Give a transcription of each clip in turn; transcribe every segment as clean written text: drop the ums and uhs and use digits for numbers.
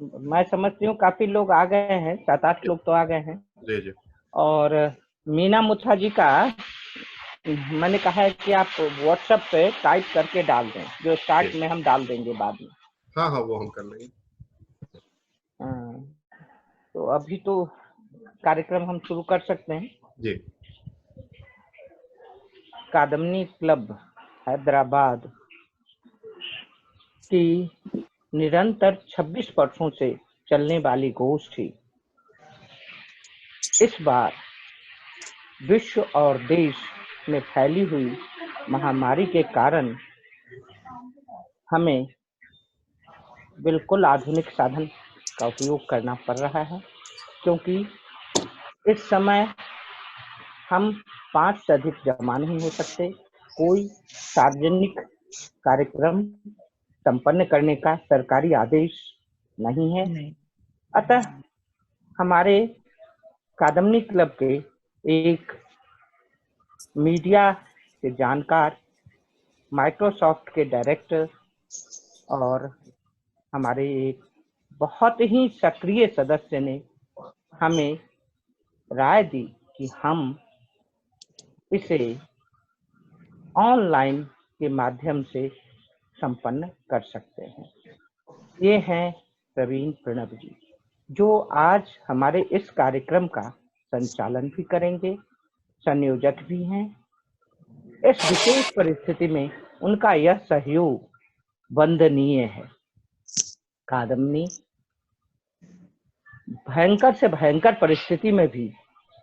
मैं समझती हूँ काफी लोग आ गए हैं, 7-8 लोग तो आ गए हैं। जी जी। और मीना मुथा जी का मैंने कहा है कि आप व्हाट्सएप पे टाइप करके डाल दें, जो जी स्टार्ट में हम डाल देंगे बाद में। हाँ हाँ, वो हम कर लेंगे। हाँ, तो अभी तो कार्यक्रम हम शुरू कर सकते हैं। जी कादम्बनी क्लब हैदराबाद की निरंतर 26 वर्षों से चलने वाली गोष्ठी इस बार विश्व और देश में फैली हुई महामारी के कारण हमें बिल्कुल आधुनिक साधन का उपयोग करना पड़ रहा है, क्योंकि इस समय हम 5 से अधिक जमा नहीं हो सकते। कोई सार्वजनिक कार्यक्रम संपन्न करने का सरकारी आदेश नहीं है। अतः हमारे कादम्बनी क्लब के एक मीडिया के जानकार, माइक्रोसॉफ्ट के डायरेक्टर और हमारे एक बहुत ही सक्रिय सदस्य ने हमें राय दी कि हम इसे ऑनलाइन के माध्यम से संपन्न कर सकते हैं। ये हैं प्रवीण प्रणब जी, जो आज हमारे इस कार्यक्रम का संचालन भी करेंगे, संयोजक भी हैं। इस विशेष परिस्थिति में उनका यह सहयोग वंदनीय है। कादम्बनी भयंकर से भयंकर परिस्थिति में भी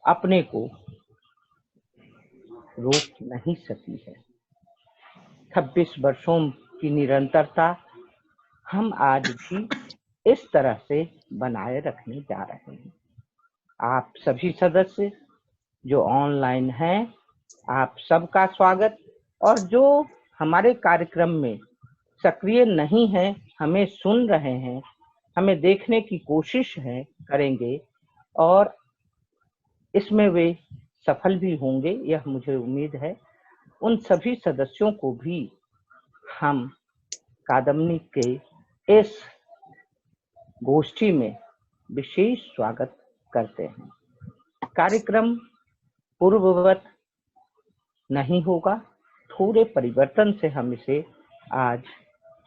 अपने को रोक नहीं सकी है। 26 वर्षों की निरंतरता हम आज भी इस तरह से बनाए रखने जा रहे हैं। आप सभी सदस्य जो ऑनलाइन हैं, आप सबका स्वागत। और जो हमारे कार्यक्रम में सक्रिय नहीं है, हमें सुन रहे हैं, हमें देखने की कोशिश है करेंगे और इसमें वे सफल भी होंगे, यह मुझे उम्मीद है। उन सभी सदस्यों को भी हम कादम्बनी के इस गोष्ठी में विशेष स्वागत करते हैं। कार्यक्रम पूर्ववत नहीं होगा, थोड़े परिवर्तन से हम इसे आज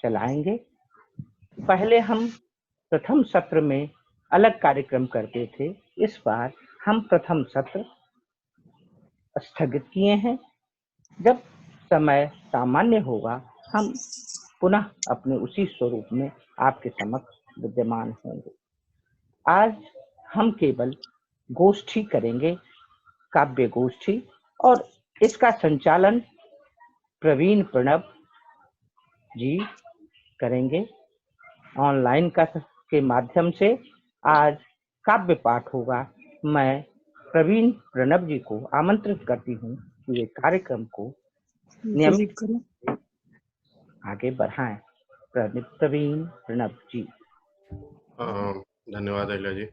चलाएंगे। पहले हम प्रथम सत्र में अलग कार्यक्रम करते थे, इस बार हम प्रथम सत्र स्थगित किए हैं। जब समय सामान्य होगा, हम पुनः अपने उसी स्वरूप में आपके समक्ष विद्यमान होंगे। आज हम केवल गोष्ठी करेंगे, काव्य गोष्ठी, और इसका संचालन प्रवीण प्रणब जी करेंगे ऑनलाइन के माध्यम से। आज काव्य पाठ होगा। मैं प्रवीण प्रणब जी को आमंत्रित करती हूँ कि वे कार्यक्रम को नियमित आगे बढ़ाएं। प्रवीण प्रणब जी। धन्यवाद अहिल्या जी।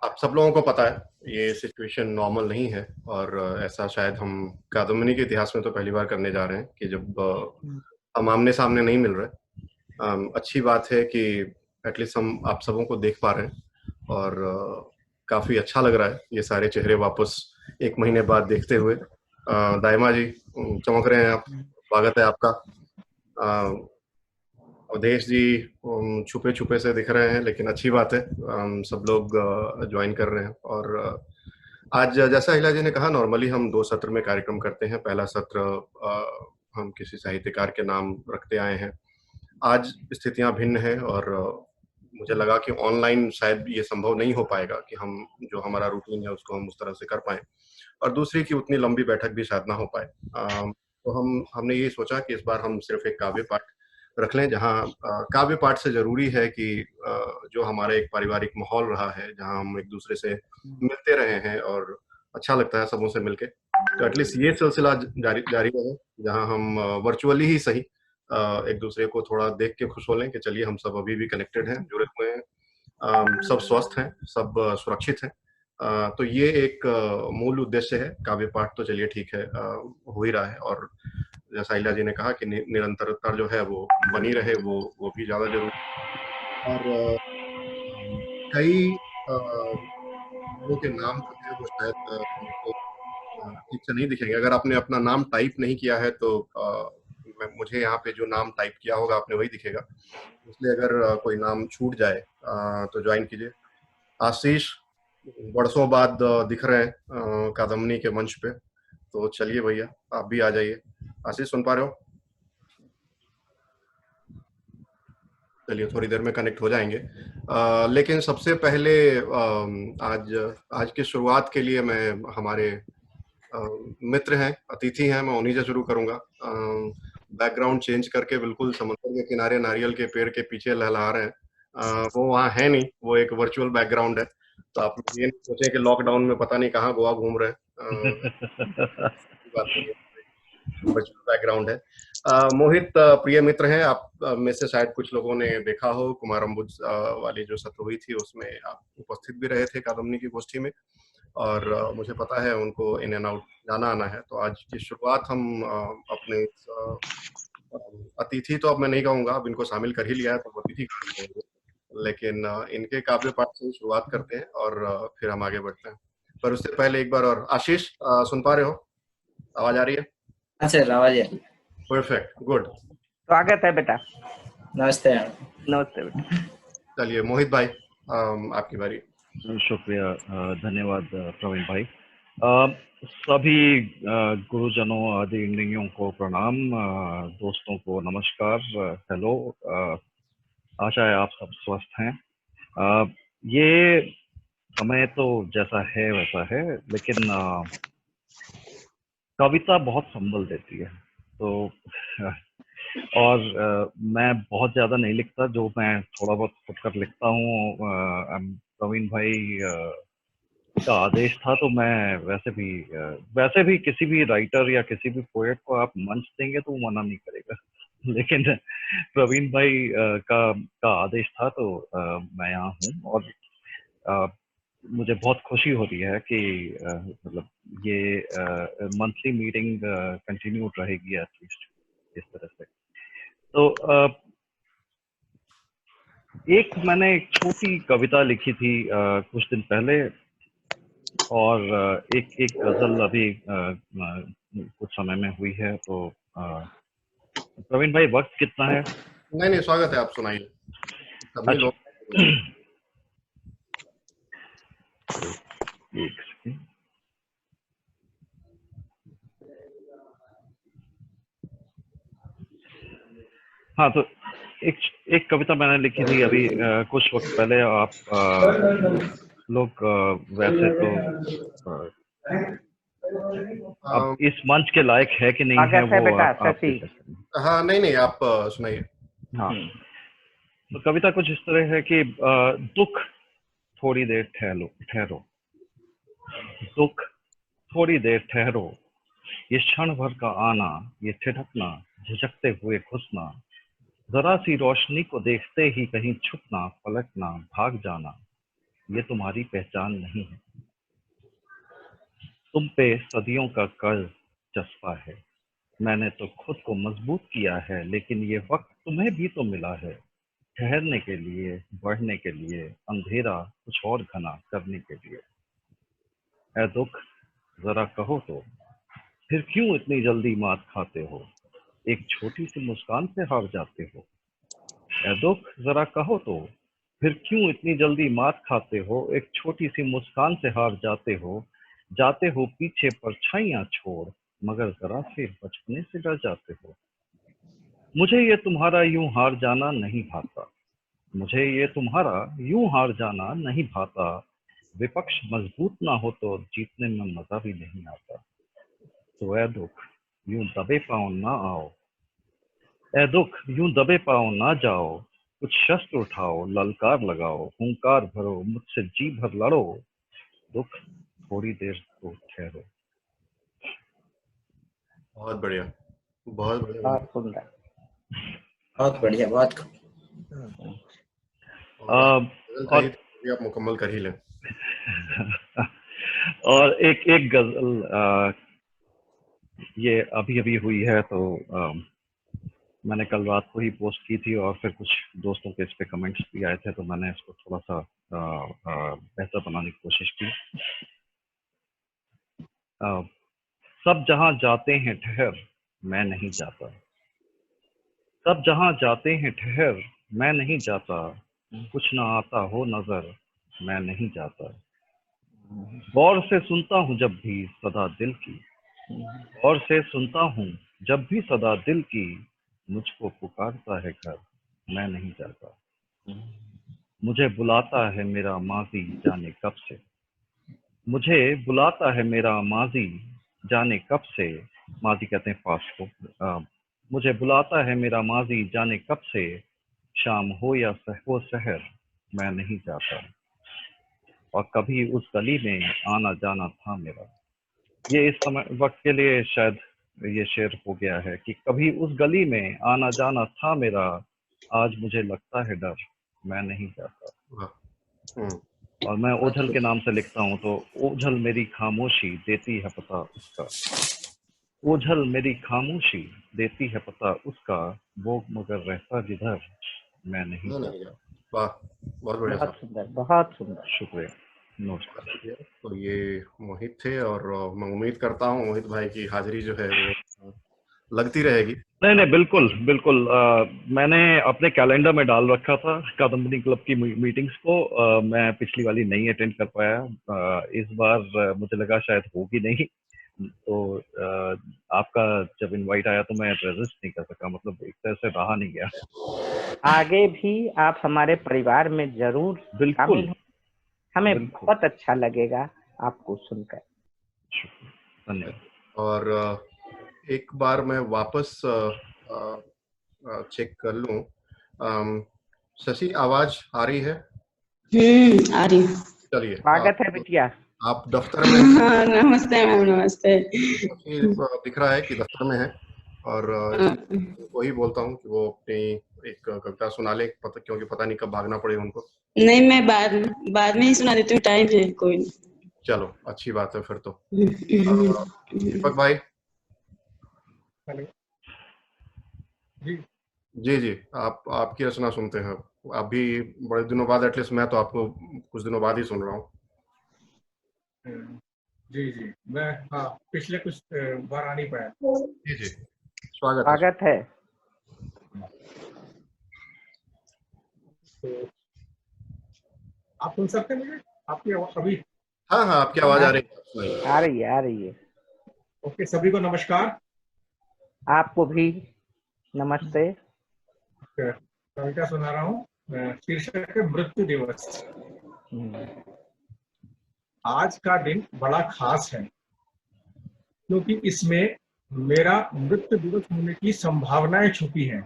आप सब लोगों को पता है ये सिचुएशन नॉर्मल नहीं है, और ऐसा शायद हम कादम्बनी के इतिहास में तो पहली बार करने जा रहे हैं कि जब हम आमने सामने नहीं मिल रहे। अच्छी बात है कि एटलीस्ट हम आप सबों को देख पा रहे हैं, और काफी अच्छा लग रहा है ये सारे चेहरे वापस 1 महीने बाद देखते हुए। दाइमा जी चमक रहे हैं आप, स्वागत है आपका। अवधेश जी छुपे छुपे से दिख रहे हैं, लेकिन अच्छी बात है सब लोग ज्वाइन कर रहे हैं। और आज जैसा हिला जी ने कहा, नॉर्मली हम 2 सत्र में कार्यक्रम करते हैं। पहला सत्र हम किसी साहित्यकार के नाम रखते आए हैं। आज स्थितियां भिन्न हैं, और मुझे लगा कि ऑनलाइन शायद ये संभव नहीं हो पाएगा कि हम जो हमारा रूटीन है उसको हम उस तरह से कर पाए, और दूसरी कि उतनी लंबी बैठक भी शायद ना हो पाए। तो हमने ये सोचा कि इस बार हम सिर्फ एक काव्य पाठ रख लें, जहाँ काव्य पाठ से जरूरी है कि जो हमारा एक पारिवारिक माहौल रहा है, जहाँ हम एक दूसरे से मिलते रहे हैं और अच्छा लगता है सबों से मिलके, तो एटलीस्ट ये सिलसिला जारी रहे, जहाँ हम वर्चुअली ही सही एक दूसरे को थोड़ा देख के खुश हो लें कि चलिए हम सब अभी भी कनेक्टेड हैं, जुड़े हुए हैं, सब स्वस्थ हैं, सब सुरक्षित हैं। तो ये एक मूल उद्देश्य है। काव्य पाठ तो चलिए ठीक है, हो ही रहा है, और जैसा इला जी ने कहा कि निरंतरता जो है वो बनी रहे, वो भी ज्यादा जरूरी। और कई लोगों के नाम जो है वो शायद हमको ठीक से नहीं दिखेंगे। अगर आपने अपना नाम टाइप नहीं किया है तो मुझे यहाँ पे जो नाम टाइप किया होगा आपने वही दिखेगा, इसलिए अगर कोई नाम छूट जाए तो ज्वाइन कीजिए। आशीष बरसों बाद दिख रहे हैं कादम्बनी के मंच पे, तो चलिए भैया आप भी आ जाइए। आशीष सुन पा रहे हो? चलिए थोड़ी देर में कनेक्ट हो जाएंगे। लेकिन सबसे पहले आज की शुरुआत के लिए मैं हमारे मित्र हैं, अतिथि हैं, मैं उन्हीं से शुरू करूंगा। बैकग्राउंड चेंज करके बिल्कुल समुद्र के किनारे नारियल के पेड़ के पीछे लहला रहे हैं। वो वहाँ है नहीं, वो एक वर्चुअल बैकग्राउंड है, तो आप ये नहीं सोचें कि लॉकडाउन में पता नहीं कहाँ गोवा घूम रहे हैं। बात नहीं है, वर्चुअल बैकग्राउंड है। मोहित प्रिय मित्र हैं, आप में से शायद कुछ लोगों ने देखा हो कुमार अम्बुज वाली जो सत्र हुई थी उसमें आप उपस्थित भी रहे थे कादम्बनी की गोष्ठी में, और मुझे पता है उनको इन एंड आउट जाना आना है। तो आज की शुरुआत हम अपने अतिथि तो अब मैं नहीं कहूंगा, अब इनको शामिल कर ही लिया है तो अतिथि कहेंगे, लेकिन इनके काव्य पाठ से शुरुआत करते हैं और फिर हम आगे बढ़ते हैं। पर उससे पहले एक बार और, आशीष सुन पा रहे हो? आवाज आ रही है? हाँ सर, आवाज है। Perfect, good. स्वागत है बेटा। नमस्ते। नमस्ते बेटा। चलिए मोहित भाई आपकी बारी। शुक्रिया, धन्यवाद प्रवीण भाई। सभी गुरुजनों आदि इंडियों को प्रणाम, दोस्तों को नमस्कार, हेलो। आशा है आप सब स्वस्थ हैं। ये समय तो जैसा है वैसा है, लेकिन कविता बहुत संबल देती है। तो और मैं बहुत ज्यादा नहीं लिखता, जो मैं थोड़ा बहुत फुटकर लिखता हूँ प्रवीण भाई का आदेश था, तो मैं वैसे भी किसी भी राइटर या किसी भी पोएट को आप मंच देंगे तो वो मना नहीं करेगा, लेकिन प्रवीण भाई का आदेश था तो मैं यहाँ हूँ। और मुझे बहुत खुशी हो रही है कि मतलब ये मंथली मीटिंग कंटिन्यू रहेगी एटलीस्ट इस तरह से। तो मैंने एक छोटी कविता लिखी थी कुछ दिन पहले, और एक गजल अभी कुछ समय में हुई है। तो प्रवीण भाई वक्त कितना है? नहीं स्वागत है, आप सुनाइए। सभी लोग एक सेकंड। हाँ, तो एक कविता मैंने लिखी थी अभी कुछ वक्त पहले। आप लोग वैसे तो अब इस मंच के लायक है कि नहीं है वो बेटा, आप हाँ नहीं आप सुनाइए। हाँ, तो कविता कुछ इस तरह है कि दुख थोड़ी देर ठहरो, दुख थोड़ी देर ठहरो, ये क्षण भर का आना, ये ठिठकना, झिझकते हुए घुसना, जरा सी रोशनी को देखते ही कहीं छुपना, पलटना, भाग जाना, ये तुम्हारी पहचान नहीं है। तुम पे सदियों का कर्ज चस्पा है, मैंने तो खुद को मजबूत किया है, लेकिन ये वक्त तुम्हें भी तो मिला है, ठहरने के लिए, बढ़ने के लिए, अंधेरा कुछ और घना करने के लिए। ऐ दुख जरा कहो तो, फिर क्यों इतनी जल्दी मात खाते हो, एक छोटी सी मुस्कान से हार जाते हो। ऐ दुख जरा कहो तो, फिर क्यों इतनी जल्दी मात खाते हो, एक छोटी सी मुस्कान से हार जाते हो पीछे परछाइयां छोड़, मगर जरा से बचपने से डर जाते हो। मुझे ये तुम्हारा यूं हार जाना नहीं भाता, मुझे ये तुम्हारा यूं हार जाना नहीं भाता, विपक्ष मजबूत ना हो तो जीतने में मजा भी नहीं आता। तो ऐ दुख यूं दबे पांव ना आओ, ऐ दुख यूं दबे पांव ना जाओ, कुछ शस्त्र उठाओ, ललकार लगाओ, हुंकार भरो, मुझसे जी भर लड़ो, दुख थोड़ी देर तो ठहरो। बहुत बढ़िया, बहुत बढ़िया, बहुत सुंदर, बहुत बढ़िया, बहुत आप मुकम्मल कर ही लें। और एक गजल ये अभी हुई है, तो मैंने कल रात को ही पोस्ट की थी और फिर कुछ दोस्तों के इस पे कमेंट्स भी आए थे, तो मैंने इसको थोड़ा सा बेहतर बनाने की कोशिश की। सब जहां जाते हैं ठहर, मैं नहीं जाता। सब जहां जाते हैं ठहर, मैं नहीं जाता। कुछ ना आता हो नजर, मैं नहीं जाता। गौर से सुनता हूँ जब भी सदा दिल की, गौर से सुनता हूँ जब भी सदा दिल की। मुझको पुकारता है घर, मैं नहीं जाता। मुझे बुलाता है मेरा माजी जाने कब से, मुझे बुलाता है मेरा माजी जाने कब से। माजी कहते हैं पास्ट को। मुझे बुलाता है मेरा माजी जाने कब से। शाम हो या हो शहर, मैं नहीं जाता। और कभी उस गली में आना जाना था मेरा। ये इस समय वक्त के लिए शायद ये शेर हो गया है कि कभी उस गली में आना जाना था मेरा। आज मुझे लगता है डर, मैं नहीं जाता। वाह। और मैं ओझल के नाम से लिखता हूँ, तो ओझल मेरी खामोशी देती है पता उसका। ओझल मेरी खामोशी देती है पता उसका। वो मगर रहता जिधर, मैं नहीं जाता। वाह, बहुत बढ़िया बहुत साहब। सुंदर, बहुत सुंदर। शुक्रिया, नमस्कार। तो ये मोहित थे, और मैं उम्मीद करता हूँ मोहित भाई की हाजिरी जो है वो लगती रहेगी। नहीं, बिल्कुल बिल्कुल। मैंने अपने कैलेंडर में डाल रखा था कादम्बरी क्लब की मीटिंग्स को। मैं पिछली वाली नहीं अटेंड कर पाया। इस बार मुझे लगा शायद होगी नहीं, तो आपका जब इनवाइट आया तो मैं रेजिस्ट नहीं कर सका, मतलब एक तरह से रहा नहीं गया। आगे भी आप हमारे परिवार में जरूर शामिल हो, हमें बहुत अच्छा लगेगा आपको सुनकर। धन्यवाद। और एक बार मैं वापस चेक कर लूं। शशि, आवाज आ रही है? आ रही। चलिए, स्वागत है बिटिया। आप दफ्तर में? हाँ, नमस्ते मैम, नमस्ते। दिख रहा है कि दफ्तर में है, और वही बोलता हूँ कि वो अपनी एक कविता सुना ले, क्योंकि पता नहीं कब भागना पड़े उनको। नहीं, मैं बाद में ही सुना देती हूँ, टाइम है कोई नहीं। चलो, अच्छी बात है फिर तो। दीपक भाई। हेलो जी जी, आपकी रचना सुनते हैं। अभी बड़े दिनों बाद, एटलीस्ट मैं तो आपको कुछ दिनों बाद ही सुन रहा हूँ। जी, मैं पिछले कुछ बार आ नहीं पाया। जी, स्वागत है। तो आप सुन सकते हैं मुझे? आपकी अभी? हाँ, आपकी आवाज आ रही है। ओके, सभी को नमस्कार। आपको भी नमस्ते। कविता सुना रहा हूँ, शीर्षक है मृत्यु दिवस। आज का दिन बड़ा खास है क्योंकि इसमें मेरा मृत्यु दिवस होने की संभावनाएं छुपी हैं।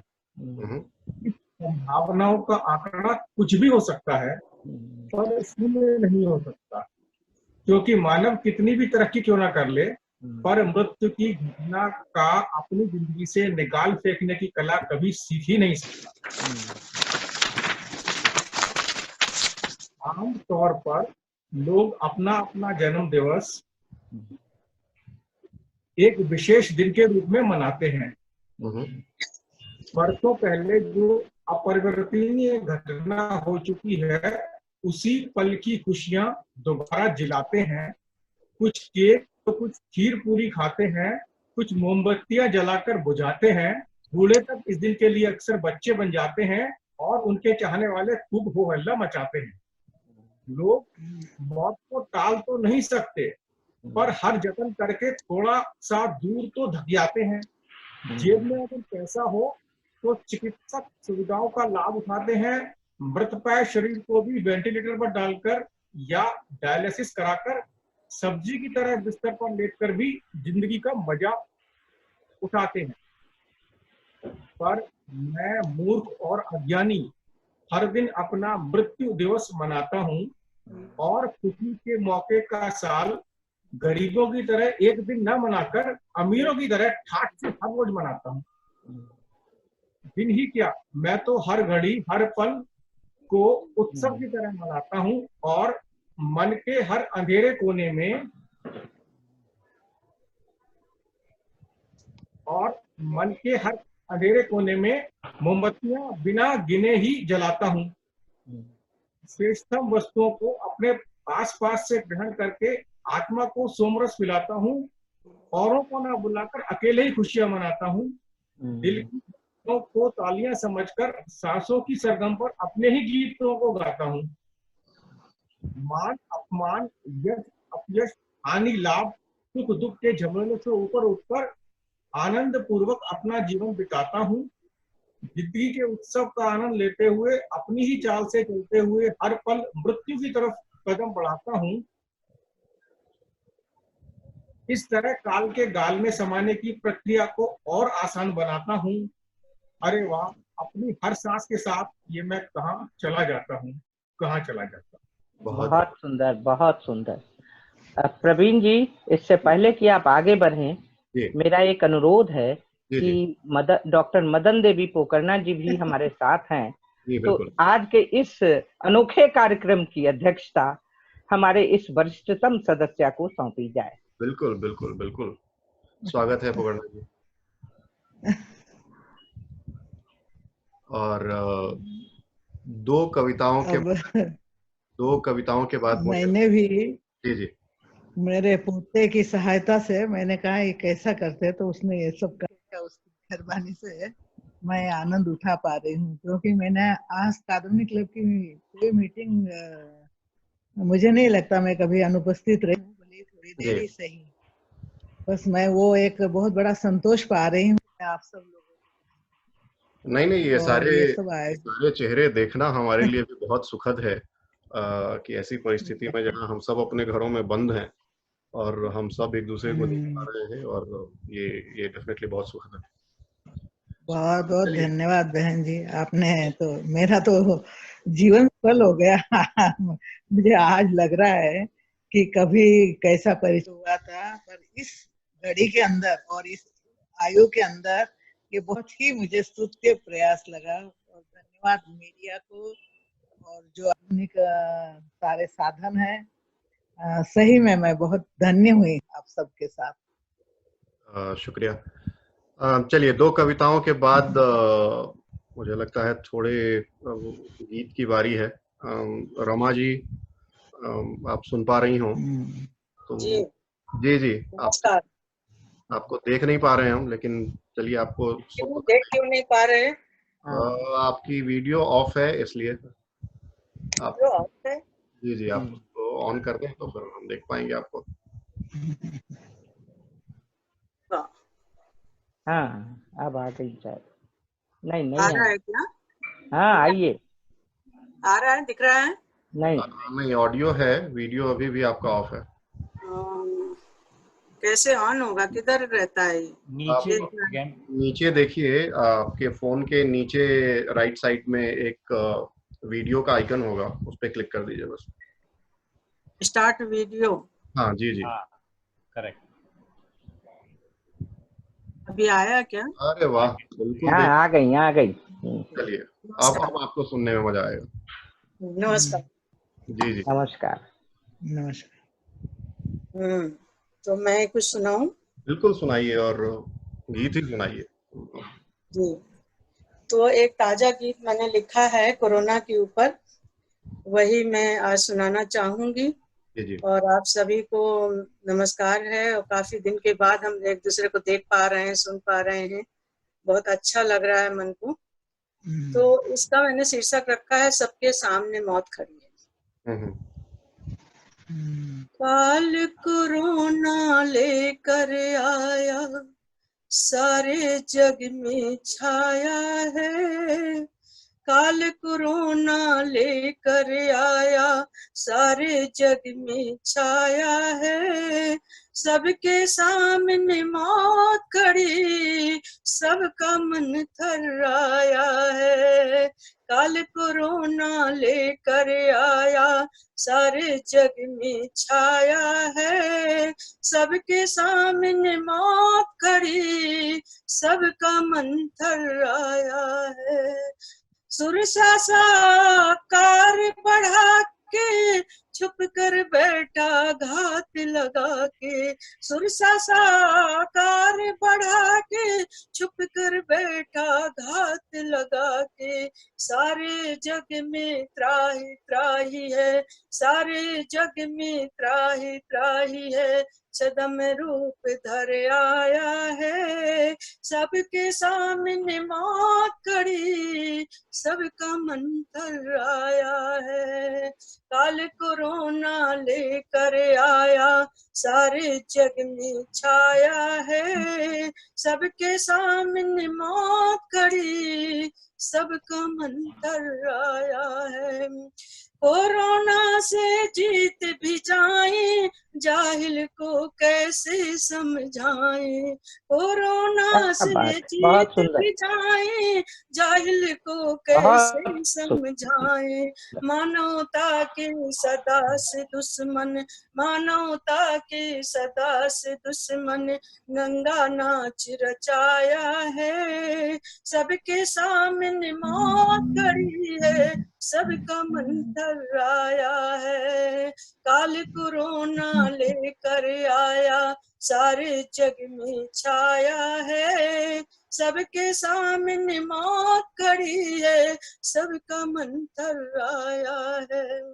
इस संभावनाओं का आंकड़ा कुछ भी हो सकता है, पर शून्य नहीं हो सकता, क्योंकि मानव कितनी भी तरक्की क्यों ना कर ले, पर मृत्यु की घटना का अपनी जिंदगी से निकाल फेंकने की कला कभी सीख ही नहीं सकता। आम तौर पर लोग अपना अपना जन्म दिवस एक विशेष दिन के रूप में मनाते हैं। वर्षों पहले जो अपरिवर्तनीय घटना हो चुकी है, उसी पल की खुशियां दोबारा जिलाते हैं। कुछ केक तो कुछ खीर पूरी खाते हैं, कुछ मोमबत्तियां जलाकर बुझाते हैं। बूढ़े तक इस दिन के लिए अक्सर बच्चे बन जाते हैं और उनके चाहने वाले खूब हो हल्ला मचाते हैं। लोग मौत को टाल तो नहीं सकते, पर हर जतन करके थोड़ा सा दूर तो धकियाते हैं। जेब में अगर पैसा हो तो चिकित्सक सुविधाओं का लाभ उठाते हैं। मृतप्राय शरीर को भी वेंटिलेटर पर डालकर या डायलिसिस कराकर सब्जी की तरह बिस्तर पर लेटकर भी जिंदगी का मजा उठाते हैं। पर मैं मूर्ख और अज्ञानी हर दिन अपना मृत्यु दिवस मनाता हूँ, और खुशी के मौके का साल गरीबों की तरह एक दिन न मनाकर अमीरों की तरह ठाट से हर रोज मनाता हूँ। दिन ही क्या, मैं तो हर घड़ी हर पल को उत्सव की तरह मनाता हूँ, और मन के हर अंधेरे कोने में अंधेरे कोने में मोमबत्तियां बिना गिने ही जलाता हूँ। श्रेष्ठतम वस्तुओं को अपने आसपास से ग्रहण करके आत्मा को सोमरस पिलाता हूँ। औरों को ना बुलाकर अकेले ही खुशियां मनाता हूँ। दिल की धड़कनों को तालियां समझकर सांसों की सरगम पर अपने ही गीतों को गाता हूँ। मान अपमान यश अपयश हानि लाभ सुख दुख के झमेलों से ऊपर उठकर आनंद पूर्वक अपना जीवन बिताता हूँ। जिंदगी के उत्सव का आनंद लेते हुए अपनी ही चाल से चलते हुए हर पल मृत्यु की तरफ कदम बढ़ाता हूँ। इस तरह काल के गाल में समाने की प्रक्रिया को और आसान बनाता हूँ। अरे वाह, अपनी हर सांस के साथ ये मैं कहाँ चला जाता हूँ, कहाँ चला जाता हूँ। बहुत सुंदर, बहुत सुंदर। प्रवीण जी, इससे पहले कि आप आगे बढ़ें, मेरा एक अनुरोध है कि डॉक्टर मदन देवी पोकरना जी भी हमारे साथ हैं, तो आज के इस अनोखे कार्यक्रम की अध्यक्षता हमारे इस वरिष्ठतम सदस्य को सौंपी जाए। बिल्कुल बिल्कुल बिल्कुल, स्वागत है पोकरना जी। और दो कविताओं के बाद मैंने भी जी मेरे पोते की सहायता से मैंने कहा ये कैसा करते, तो उसने ये सब किया। उसकी मेहरबानी से मैं आनंद उठा पा रही हूँ, क्योंकि मैंने आज कादम्बिनी क्लब की कोई मीटिंग मुझे नहीं लगता मैं कभी अनुपस्थित रही हूँ, भले थोड़ी देर ही सही। बस मैं वो एक बहुत बड़ा संतोष पा रही हूँ आप सब लोगों। नहीं, ये सारे चेहरे देखना हमारे लिए भी बहुत सुखद है कि ऐसी परिस्थिति में जहाँ हम सब अपने घरों में बंद हैं और हम सब एक दूसरे को देख पा रहे हैं, और ये डेफिनेटली बहुत सुखद है। बहुत बहुत धन्यवाद बहन जी, आपने तो मेरा तो जीवन सफल हो गया। मुझे आज लग रहा है कि कभी कैसा परिचय हुआ था, पर इस घड़ी के अंदर और इस आयु के अंदर ये बहुत ही मुझे स्तुत्य प्रयास लगा। और धन्यवाद मीडिया को, और जो आधुनिक सारे साधन है, सही में मैं बहुत धन्य हुई आप सबके साथ। शुक्रिया। चलिए, दो कविताओं के बाद मुझे लगता है थोड़े गीत की बारी है। रमा जी, आप सुन पा रही हो तो? जी आपको देख नहीं पा रहे हम, लेकिन चलिए आपको देख क्यों नहीं पा रहे? आपकी वीडियो ऑफ है, इसलिए आप ऑफ है? जी आप उसको ऑन कर दें तो फिर हम देख पाएंगे आपको। हाँ, अब आ गई शायद। नहीं आ रहा है क्या? हाँ, आइए। आ रहा है, दिख रहा है? नहीं, ऑडियो है, वीडियो अभी भी आपका ऑफ है। कैसे ऑन होगा? किधर रहता है? नीचे देखिए, आपके फोन के नीचे राइट साइड में एक वीडियो का आइकन होगा, उस पर क्लिक कर दीजिए बस। Start video. हाँ जी करेक्ट। अभी आया क्या? अरे वाह, बिल्कुल। हाँ, आ गई। चलिए, अब आपको सुनने में मजा आएगा। नमस्कार जी नमस्कार। तो मैं कुछ सुनाऊं? बिल्कुल सुनाइए, और गीत ही सुनाइए जी। तो एक ताजा गीत मैंने लिखा है कोरोना के ऊपर, वही मैं आज सुनाना चाहूंगी। जी। और आप सभी को नमस्कार है, और काफी दिन के बाद हम एक दूसरे को देख पा रहे हैं, सुन पा रहे हैं, बहुत अच्छा लग रहा है मन को। तो इसका मैंने शीर्षक रखा है, सबके सामने मौत खड़ी है। काल कोरोना लेकर आया, सारे जग में छाया है। काल कोरोना लेकर आया, सारे जग में छाया है। सबके सामने मौत खड़ी, सबका मन थर्राया है। काल कोरोना लेकर आया, सारे जग में छाया है। सबके सामने मौत खड़ी, सबका मन थर्राया है। सुरसा साकार बढ़ा के छुप कर बैठा घात लगा के, सुरसा साकार बढ़ा के छुप कर बैठा घात लगा के। सारे जग में त्राही त्राही है, सारे जग में त्राही त्राही है, सदम रूप धर आया है, सबके सामने मौत खड़ी, सबका मंत्र आया है। काल कोरोना लेकर आया, सारे जग में छाया है, सबके सामने मौत खड़ी, सबका मंत्र आया है। कोरोना से जीत भी जाए, जाहिल को कैसे समझाएं। कोरोना से जीत भी जाए, जाहिल को कैसे समझाएं। मानवता के सदा से दुश्मन, मानवता के सदा से दुश्मन, नंगा नाच रचाया है, सबके सामने मौत खड़ी है, सबका मंत्र आया है। काल कोरोना लेकर आया, सारे जग में छाया है, सबके सामने मौत खड़ी है, सबका मंत्र आया है।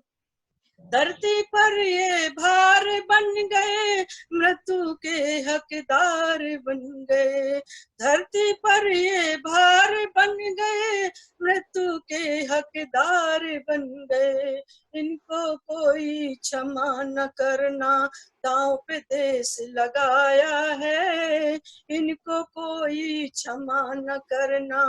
धरती पर ये भार बन गए, मृत्यु के हकदार बन गए। धरती पर ये भार बन गए, मृत्यु के हकदार बन गए। इनको कोई क्षमा न करना, दांव पे देश लगाया है। इनको कोई क्षमा न करना,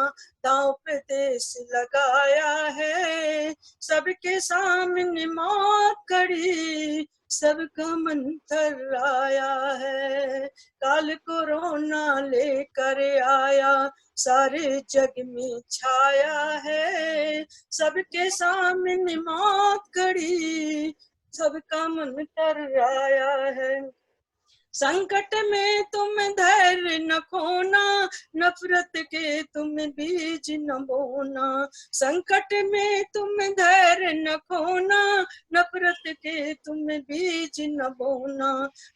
दांव पे देश लगाया है, सबके सामने मौत खड़ी, सबका मंत्र आया है। काल कोरोना लेकर आया, सारे जग में छाया है, सबके सामने मौत खड़ी, सबका मंत्र आया है। संकट में तुम धैर्य न खोना, नफरत के तुम बीज न बोना। संकट में तुम धैर्य न खोना, नफरत के तुम बीज न बोना।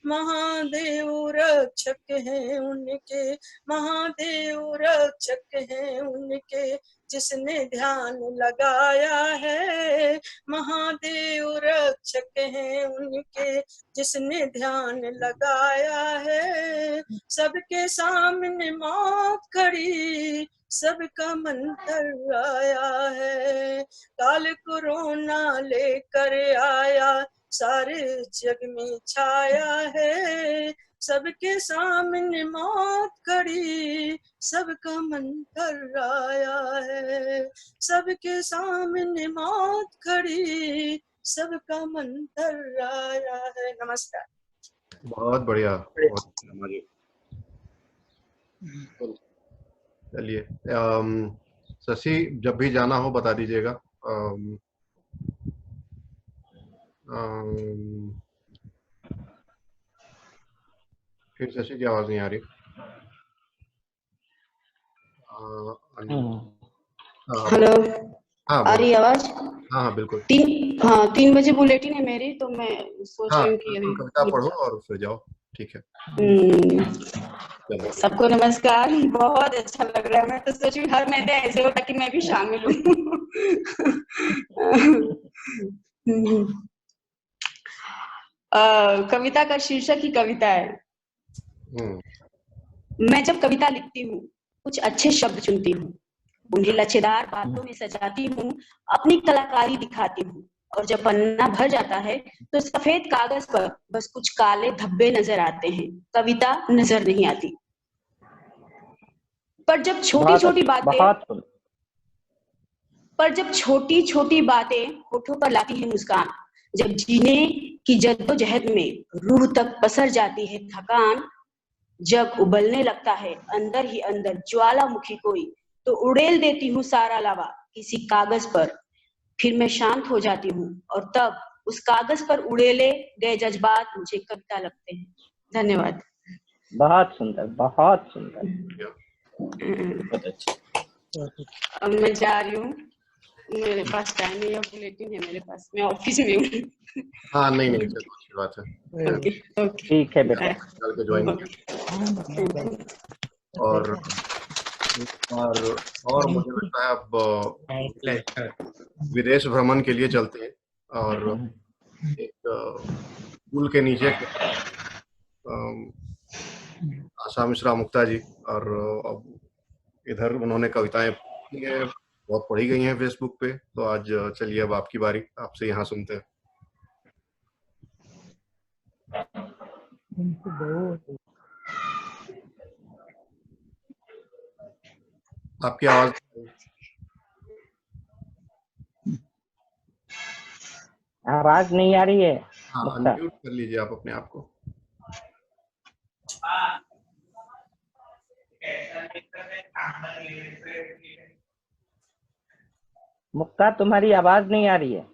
महादेव रक्षक हैं उनके, महादेव रक्षक हैं उनके, जिसने ध्यान लगाया है। महादेव रक्षक हैं उनके, जिसने ध्यान लगाया है। सबके सामने मौत खड़ी, सबका मंत्र आया है। काल कोरोना लेकर आया, सारे जग में छाया है, सबके सामने मौत खड़ी, सबका मंत्र आया है। सबके सामने मौत खड़ी, सबका मंत्र आया है। नमस्कार। बहुत बढ़िया, बहुत चलिए शशि, जब भी जाना हो बता दीजिएगा। फिर शशि की आवाज नहीं आ रही। हेलो, हाँ आ रही आवाज? हाँ बिल्कुल। 3 बजे बुलेटिन है मेरी, तो मैं सोच रही हूँ कि अभी कविता पढ़ो और फिर जाओ। ठीक है। सबको नमस्कार। बहुत अच्छा लग रहा है। मैं तो सोच रही हर महीने ऐसे होता कि मैं भी शामिल हूँ। कविता का शीर्षक ही कविता है। मैं जब कविता लिखती हूँ, कुछ अच्छे शब्द चुनती हूँ, उन्हें लचेदार बातों में सजाती हूँ, अपनी कलाकारी दिखाती हूँ, और जब पन्ना भर जाता है तो सफेद कागज पर बस कुछ काले धब्बे नजर आते हैं, कविता नजर नहीं आती। पर जब छोटी छोटी बातें होठों पर लाती है मुस्कान, जब जीने की जद्दोजहद में रूह तक पसर जाती है थकान, जब उबलने लगता है अंदर ही अंदर ज्वालामुखी कोई, तो उड़ेल देती हूँ सारा लावा किसी कागज पर, फिर मैं शांत हो जाती हूँ, और तब उस कागज पर उड़ेले गए जज्बात मुझे कविता लगते हैं। धन्यवाद। बहुत सुंदर, बहुत सुंदर। बहुत अच्छा। अब मैं जा रही हूँ। मेरे पास टाइम है या बुलेटिन है मेरे पास, मैं ऑफिस में हूँ। हाँ नहीं नहीं, चलो अच्छी बात है। ओके ओके ठीक है बेटा। निकाल के ज्वाइन किया। और मुझे लगता है अब विदेश भ्रमण के लिए चलते हैं, और एक पुल के नीचे आशा मिश्रा मुक्ता जी, और अब इधर उन्होंने कविताएं की हैं, बहुत पढ़ी गई हैं फेसबुक पे। तो आज चलिए अब आपकी बारी, आपसे यहाँ सुनते हैं। आपकी आवाज आवाज नहीं आ रही है। हाँ, मुक्ता, अनम्यूट कर लीजिए आप अपने आप को। मुक्ता तुम्हारी आवाज नहीं आ रही है।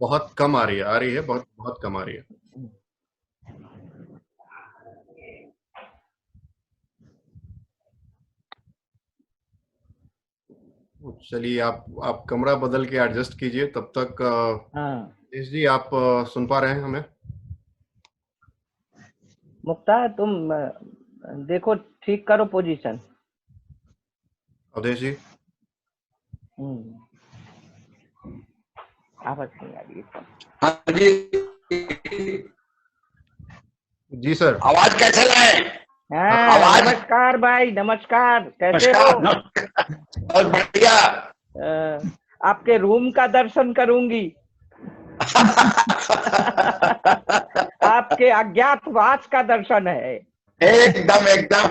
बहुत कम आ रही है, बहुत बहुत कम आ रही है। चलिए आप कमरा बदल के एडजस्ट कीजिए तब तक। देश जी, आप सुन पा रहे हैं हमें? मुक्ता तुम देखो, ठीक करो पोजीशन। अवधेश जी, आवाज नहीं आ रही है। हाँ जी जी सर, आवाज कैसे लाए? हाँ, नमस्कार भाई, नमस्कार, कैसे हो? बहुत बढ़िया। आपके रूम का दर्शन करूंगी। आपके अज्ञातवास का दर्शन है। एकदम एकदम।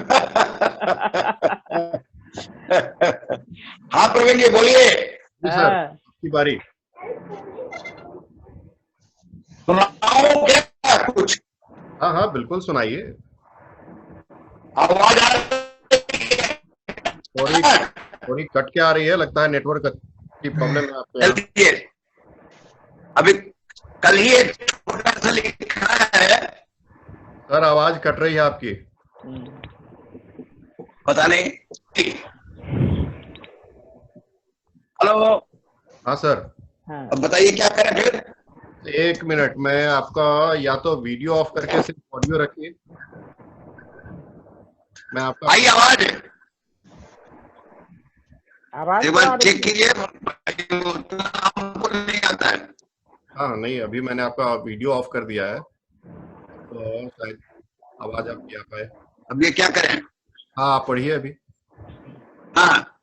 हाँ प्रवीण जी बोलिए। जी सर, आपकी बारी। सुनाओ क्या कुछ? हाँ हाँ बिल्कुल सुनाइए। आवाज आ रही थोड़ी कट के आ रही है, लगता है नेटवर्क की प्रॉब्लम है आपके यहाँ। अभी कल ही एक छोटा सा लिखा है। सर आवाज कट रही है आपकी। पता नहीं। हेलो। हाँ सर। अब बताइए क्या करें फिर? 1 मिनट, मैं आपका या तो वीडियो ऑफ करके सिर्फ ऑडियो रखिए। मैं आपका आई आवाज एक बार चेक कीजिए, हमको नहीं आता है। हाँ नहीं, अभी मैंने आपका वीडियो ऑफ कर दिया है, तो शायद आवाज आपकी आ पाए। अब ये क्या करें? हाँ आप पढ़िए अभी। हाँ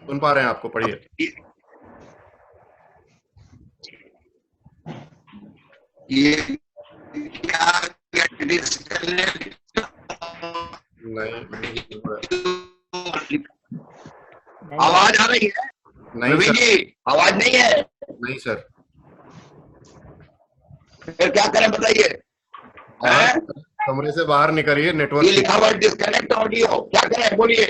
सुन पा रहे हैं आपको, पढ़िए। ये क्या नहीं, आवाज आ रही है? नहीं सर, जी आवाज नहीं है। नहीं सर। फिर क्या करें बताइए? कमरे से बाहर निकलिए, नेटवर्क। ये लिखा हुआ डिस्कनेक्ट ऑडियो, क्या करें बोलिए?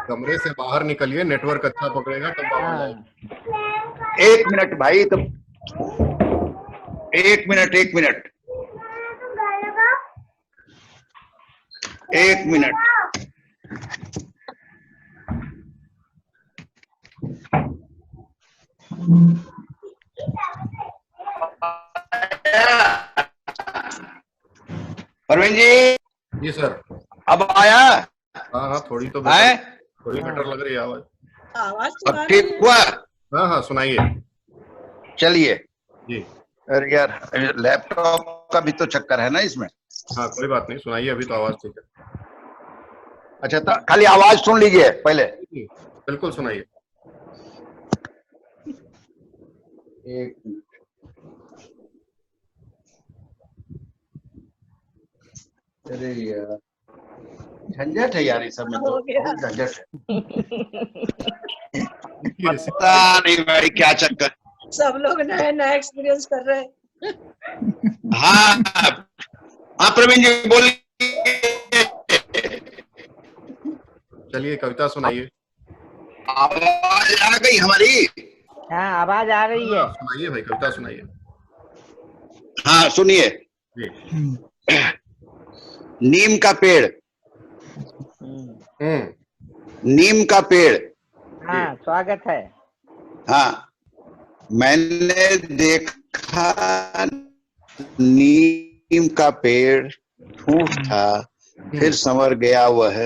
कमरे से बाहर निकलिए, नेटवर्क अच्छा पकड़ेगा तब आवाज आएगी। 1 मिनट भाई, तुम 1 मिनट 1 मिनट 1 मिनट। प्रवीण जी। जी सर। अब आया? हाँ हाँ, थोड़ी तो थोड़ी बेटर लग रही है आवाज। आवाज अब ठीक हुआ? हाँ हाँ सुनाइए। चलिए जी। अरे यार लैपटॉप का भी तो चक्कर है ना इसमें। हाँ कोई बात नहीं, सुनाइए, अभी तो आवाज ठीक है। अच्छा तो खाली आवाज सुन लीजिए पहले। बिल्कुल सुनाइए। अरे यार झंझट है यार, इस सब में तो बहुत झंझट है। पता नहीं भाई क्या चक्कर। सब लोग नया नया एक्सपीरियंस कर रहे हैं। हाँ हाँ प्रवीण जी बोलिए। चलिए कविता सुनाइए। आवाज आ गई हमारी? हाँ आवाज आ रही है। सुनाइए भाई, कविता सुनाइए। हाँ सुनिए। नीम का पेड़, नीम का पेड़। हाँ, स्वागत है। हाँ, मैंने देखा नीम का पेड़ ठूठ था, फिर संवर गया वह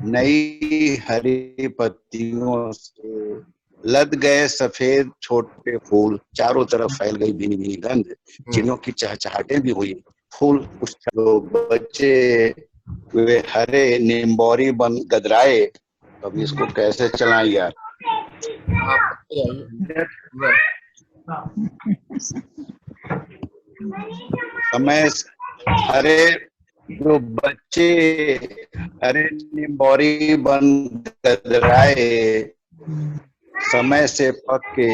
नई हरी पत्तियों से, लद गए सफेद छोटे फूल, चारों तरफ फैल गई भीनी भीनी गंध, चिड़ियों की चहचहाहटें भी हुई, फूल कुछ बच्चे वे हरे निम्बोरी बन गदराए। तो अब इसको कैसे चलाएं यार? समय हरे जो बच्चे हरे निम्बोरी बन गदराए, समय से पक के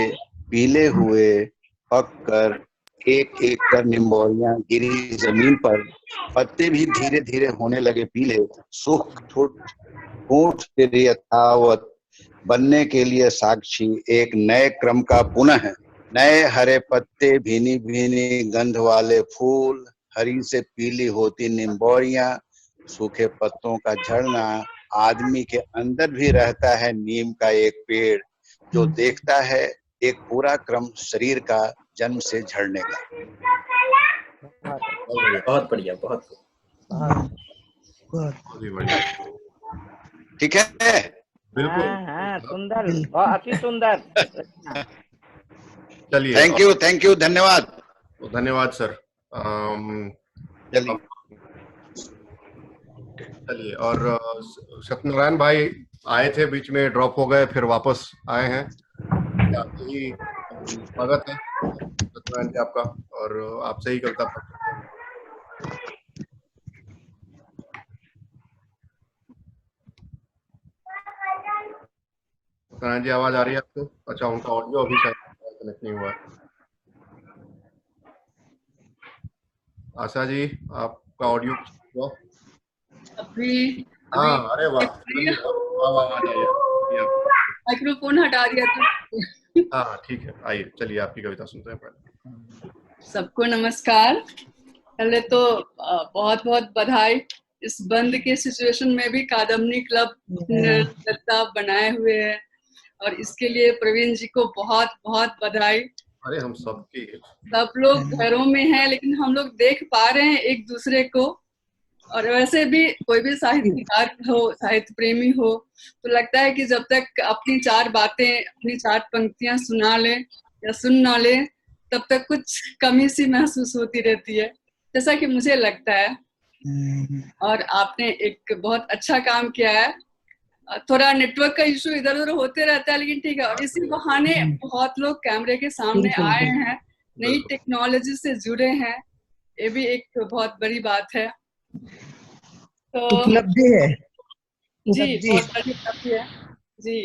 पीले हुए, पक कर एक एक कर निम्बोरियां गिरी जमीन पर, पत्ते भी धीरे धीरे होने लगे पीले, सूख ठूठ फिर यथावत बनने के लिए साक्षी एक नए क्रम का पुनः, नए हरे पत्ते, भीनी भीनी गंध वाले फूल, हरी से पीली होती निम्बोरियां, सूखे पत्तों का झड़ना। आदमी के अंदर भी रहता है नीम का एक पेड़, जो देखता है एक पूरा क्रम शरीर का जन्म से झड़ने का। बहुत बढ़िया, बहुत बढ़िया। ठीक है, बिल्कुल। हाँ, सुंदर, बहुत अति सुंदर। चलिए, थैंक यू, धन्यवाद। धन्यवाद सर। चलिए, और सत्यनारायण भाई आए थे, बीच में ड्रॉप हो गए, फिर वापस आए हैं। आपसे ही स्वागत है सत्यनारायण जी आपका, और आपसे ही कविता सत्यनारायण जी, आवाज आ रही है आपको? अच्छा, उनका ऑडियो अभी शायद कनेक्ट नहीं हुआ है। आशा जी, आपका ऑडियो अभी हाँ, अरे वाह, आवाज आई है। माइक्रोफोन हटा दिया था। हाँ, ठीक है, आइए, चलिए आपकी कविता सुनते हैं पहले। सबको नमस्कार। पहले तो बहुत बहुत बधाई। इस बंद के सिचुएशन में भी कादम्बनी क्लब निरंतरता बनाए हुए है, और इसके लिए प्रवीण जी को बहुत बहुत बधाई। अरे हम सबकी, सब लोग घरों में हैं, लेकिन हम लोग देख पा रहे हैं एक दूसरे को। और वैसे भी कोई भी साहित्यकार हो, साहित्य प्रेमी हो, तो लगता है कि जब तक अपनी चार बातें, अपनी चार पंक्तियां सुना ले या सुन ना ले, तब तक कुछ कमी सी महसूस होती रहती है, जैसा कि मुझे लगता है। और आपने एक बहुत अच्छा काम किया है। थोड़ा नेटवर्क का इशू इधर उधर होते रहता है, लेकिन ठीक है। और इसी बहाने बहुत लोग कैमरे के सामने आए हैं, नई टेक्नोलॉजी से जुड़े हैं, ये भी एक बहुत बड़ी बात है। तो उपलब्धि है जी, बहुत बड़ी उपलब्धि है जी।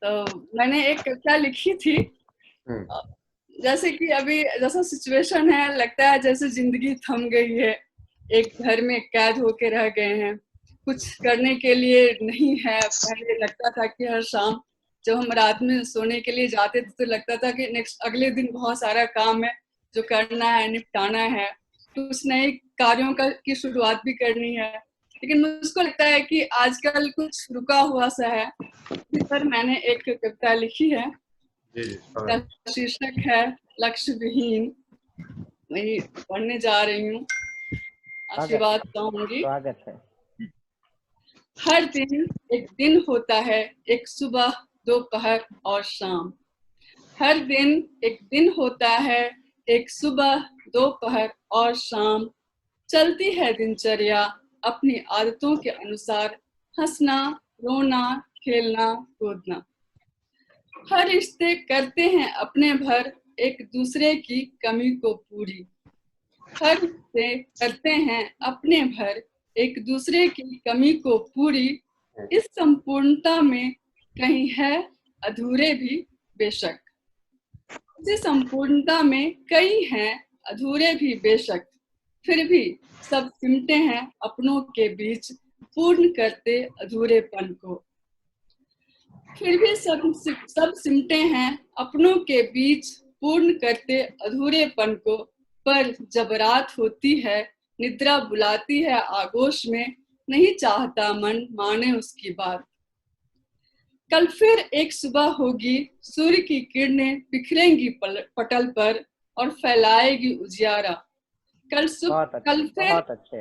तो मैंने एक कविता लिखी थी, जैसे कि अभी जैसा सिचुएशन है, लगता है जैसे जिंदगी थम गई है, एक घर में कैद होके रह गए हैं, कुछ करने के लिए नहीं है। पहले लगता था कि हर शाम जब हम रात में सोने के लिए जाते थे, तो लगता था कि नेक्स्ट अगले दिन बहुत सारा काम है जो करना है, निपटाना है, कुछ नए कार्यों की शुरुआत भी करनी है। लेकिन मुझको लगता है कि आजकल कुछ रुका हुआ सा है। इस पर मैंने एक कविता लिखी है, शीर्षक है लक्ष्य विहीन। मैं पढ़ने जा रही हूँ, आशीर्वाद चाहूंगी। स्वागत है। हर दिन एक दिन होता है, एक सुबह, दोपहर और शाम। हर दिन एक दिन होता है, एक सुबह, दोपहर और शाम। चलती है दिनचर्या अपनी आदतों के अनुसार, हंसना, रोना, खेलना, कूदना। हर रिश्ते करते हैं अपने भर, एक दूसरे की कमी को पूरी। हर रिश्ते करते हैं अपने भर, एक दूसरे की कमी को पूरी। इस संपूर्णता में कहीं है अधूरे भी बेशक। इस संपूर्णता में कई हैं अधूरे भी बेशक, फिर भी सब सिमटे हैं अपनों के बीच, पूर्ण करते अधूरेपन को। फिर भी सब सिमटे हैं अपनों के बीच, पूर्ण करते अधूरेपन को। पर जब रात होती है निद्रा बुलाती है आगोश में, नहीं चाहता मन माने उसकी बात। कल फिर एक सुबह होगी, सूर्य की किरणें बिखरेंगी पटल पर और फैलाएगी उजियारा। कल फिर बहुत अच्छे।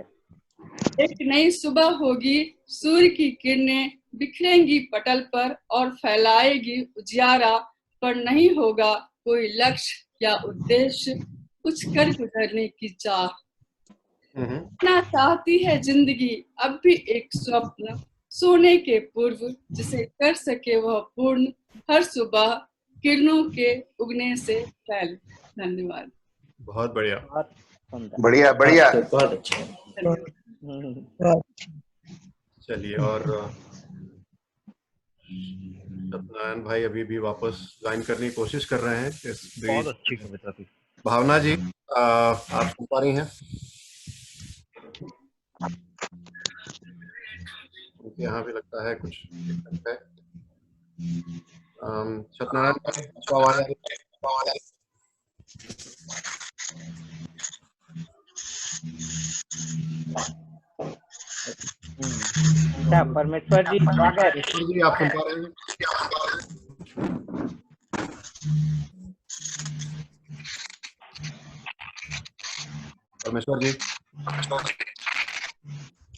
एक नई सुबह होगी, सूर्य की किरणें बिखरेंगी पटल पर और फैलाएगी उजियारा। पर नहीं होगा कोई लक्ष्य या उद्देश्य, कुछ कर गुजरने की चाह। ना चाहती है जिंदगी अब भी एक स्वप्न, सोने के पूर्व जिसे कर सके वह पूर्ण, हर सुबह किरणों के उगने से पहले। धन्यवाद। बहुत बढ़िया, बहुत सुंदर, बढ़िया बढ़िया। बहुत अच्छा। चलिए, और सत्यनारायण भाई अभी भी वापस ज्वाइन करने की कोशिश कर रहे हैं। इस बहुत अच्छी कविता थी। भावना जी, आप सुन पा रही हैं? मुझे यहाँ भी लगता है कुछ दिक्कत है। सत्यनारायण भाई, आपको आवाज आ रही है? अच्छा, परमेश्वर जी स्वागत। परमेश्वर जी, आप सुन पा रहे हैं? परमेश्वर जी।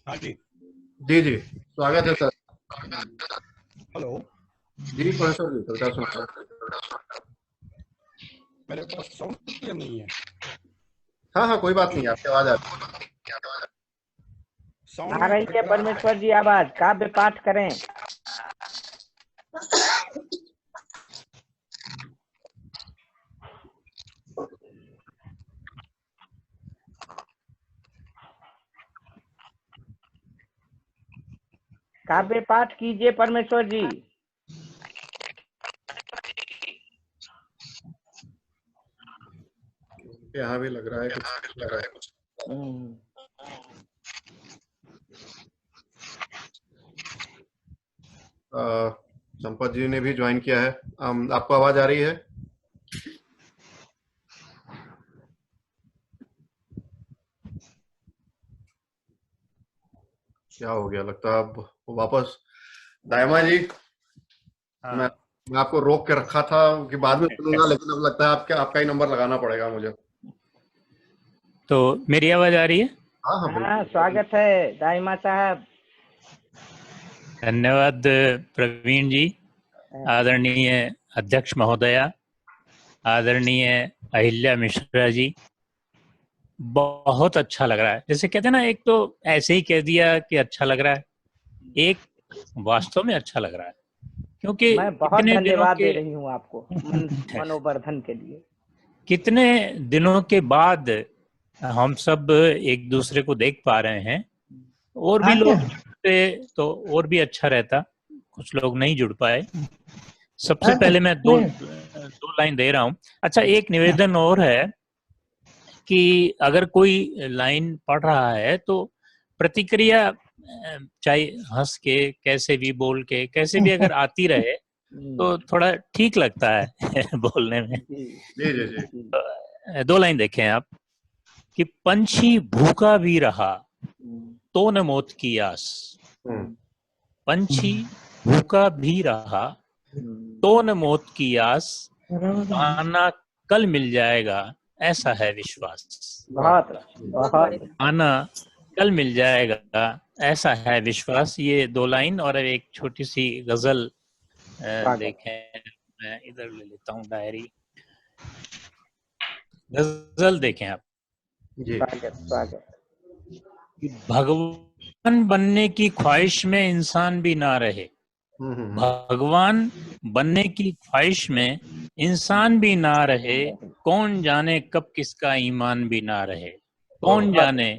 हाँ जी जी, स्वागत है सर। हेलो जी परमेश्वर जी, कविता सुना। मेरे पास साउंड क्लियर नहीं है। हाँ, कोई बात नहीं, आपकी आवाज आ रही है। आ रही है परमेश्वर जी आवाज। काव्य पाठ करें। काव्य पाठ कीजिए परमेश्वर जी। यहाँ भी लग रहा है कुछ। संपत जी ने भी ज्वाइन किया है। आपको आवाज आ रही है? क्या हो गया, लगता है अब वापस। दायमा जी, हाँ। मैं आपको रोक के रखा था कि बाद में सुनूंगा, लेकिन अब लगता है आपका ही नंबर लगाना पड़ेगा मुझे। तो मेरी आवाज आ रही है? हाँ, स्वागत है दाइमा साहब। धन्यवाद प्रवीण जी, आदरणीय अध्यक्ष महोदया, आदरणीय अहिल्या मिश्रा जी। बहुत अच्छा लग रहा है। जैसे कहते हैं ना, एक तो ऐसे ही कह दिया कि अच्छा लग रहा है, एक वास्तव में अच्छा लग रहा है, क्योंकि मैं बहुत धन्यवाद दे रही हूँ आपको मनोवर्धन के लिए। कितने दिनों के बाद हम सब एक दूसरे को देख पा रहे हैं। और भी लोग जुड़ते तो और भी अच्छा रहता, कुछ लोग नहीं जुड़ पाए। सबसे पहले मैं दो लाइन दे रहा हूँ। अच्छा, एक निवेदन और है कि अगर कोई लाइन पढ़ रहा है तो प्रतिक्रिया चाहे हंस के, कैसे भी बोल के, कैसे भी अगर आती रहे तो थोड़ा ठीक लगता है बोलने में। जी। दो लाइन देखें आप कि पंछी भूखा भी रहा तो न मौत की आस। पंछी भूखा भी रहा तो न मौत की आस, आना कल मिल जाएगा ऐसा है विश्वास। बहुत आना कल मिल जाएगा ऐसा है विश्वास। ये दो लाइन और एक छोटी सी गजल देखें। मैं इधर ले लेता हूँ डायरी। गजल देखें आप। स्वागत। भगवान बनने की ख्वाहिश में इंसान भी ना रहे, भगवान बनने की ख्वाहिश में इंसान भी ना रहे, कौन जाने कब किसका ईमान भी ना रहे। कौन जाने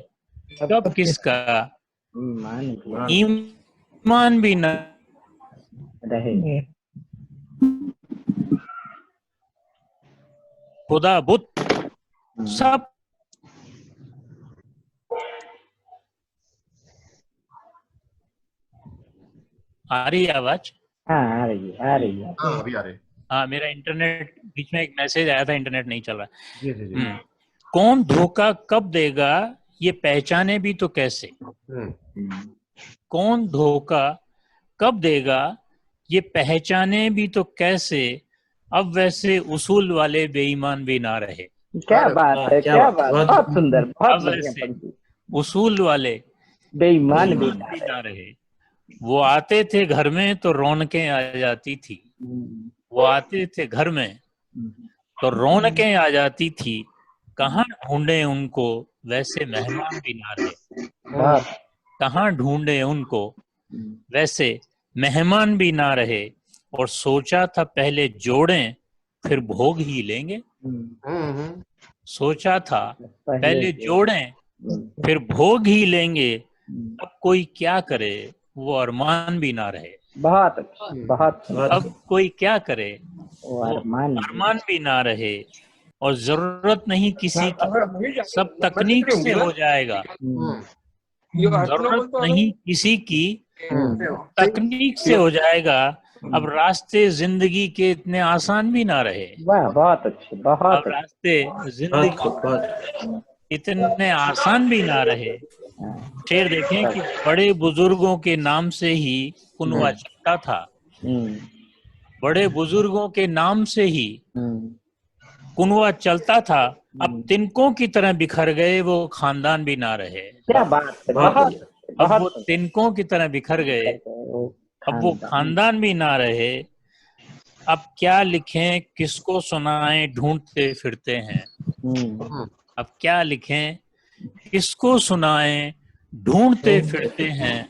कब किसका ईमान भी ना रहे। खुदा बुत सब आ रही है आवाज? हाँ, आ रही है। हाँ, अभी आ रही है। हाँ, मेरा इंटरनेट, बीच में एक मैसेज आया था, इंटरनेट नहीं चल रहा। जी। कौन धोखा कब देगा ये पहचाने भी तो कैसे, कौन धोखा कब देगा ये पहचाने भी तो कैसे, अब वैसे उसूल वाले बेईमान भी ना रहे। क्या बात है, क्या बात, बहुत सुंदर, बहुत अब बढ़िया वैसे पंक्ति। उसूल वाले बेईमान भी ना रहे। वो आते थे घर में तो रौनकें आ जाती थी, वो आते थे घर में तो रौनकें आ जाती थी, कहाँ ढूंढे उनको वैसे मेहमान भी ना रहे, कहाँ ढूंढे उनको वैसे मेहमान भी ना रहे। और सोचा था पहले जोड़ें फिर भोग ही लेंगे, सोचा था पहले जोड़ें फिर भोग ही लेंगे, अब कोई क्या करे वो अरमान भी ना रहे। बहुत अच्छा, बहुत अब कोई क्या करे वो अरमान भी ना रहे। और जरूरत नहीं किसी की, सब तकनीक से हो जाएगा, जरूरत नहीं किसी की, तकनीक से हो जाएगा। अब रास्ते जिंदगी के इतने आसान भी ना रहे। वाह, बहुत अच्छे, बहुत अब रास्ते जिंदगी इतने आसान भी ना रहे। शेर देखें कि बड़े बुजुर्गों के नाम से ही कुनवा चलता था, बड़े बुजुर्गों के नाम से ही कुनवा चलता था, अब तिनकों की तरह बिखर गए वो खानदान भी ना रहे। क्या बात है, बहुत, अब वो तिनकों की तरह बिखर गए, अब वो खानदान भी ना रहे। अब क्या लिखें किसको सुनाएं ढूंढते फिरते हैं, अब क्या लिखें किसको सुनाएं ढूंढते फिरते हैं,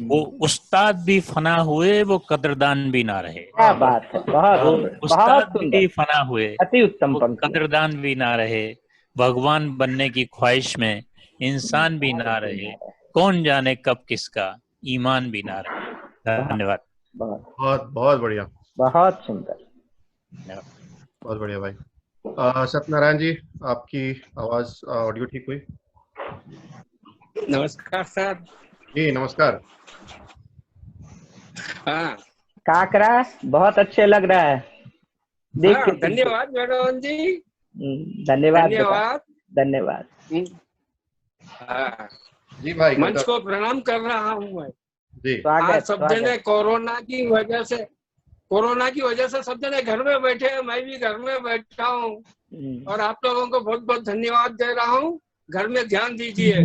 वो उस्ताद भी फना हुए वो कदरदान भी ना रहे। क्या बात है, बहुत, उस्ताद भी फना हुए अति उत्तम पंक्ति, कदरदान भी ना रहे। भगवान बनने की ख्वाहिश में इंसान भी ना रहे, कौन जाने कब किसका ईमान भी ना रहे। धन्यवाद। बहुत बहुत बढ़िया, बहुत सुंदर, बहुत बढ़िया भाई। सत्यनारायण जी, आपकी आवाज ऑडियो ठीक हुई? नमस्कार सर। जी नमस्कार। हाँ काकरा बहुत अच्छे लग रहा है देख के। धन्यवाद मैडम जी, धन्यवाद, धन्यवाद, धन्यवाद। जी भाई, मंच को प्रणाम कर रहा हूँ मैं जी। आज सब जने कोरोना की वजह से सब जने घर में बैठे हैं, मैं भी घर में बैठा हूँ और आप लोगों को बहुत बहुत धन्यवाद दे रहा हूँ। घर में ध्यान दीजिए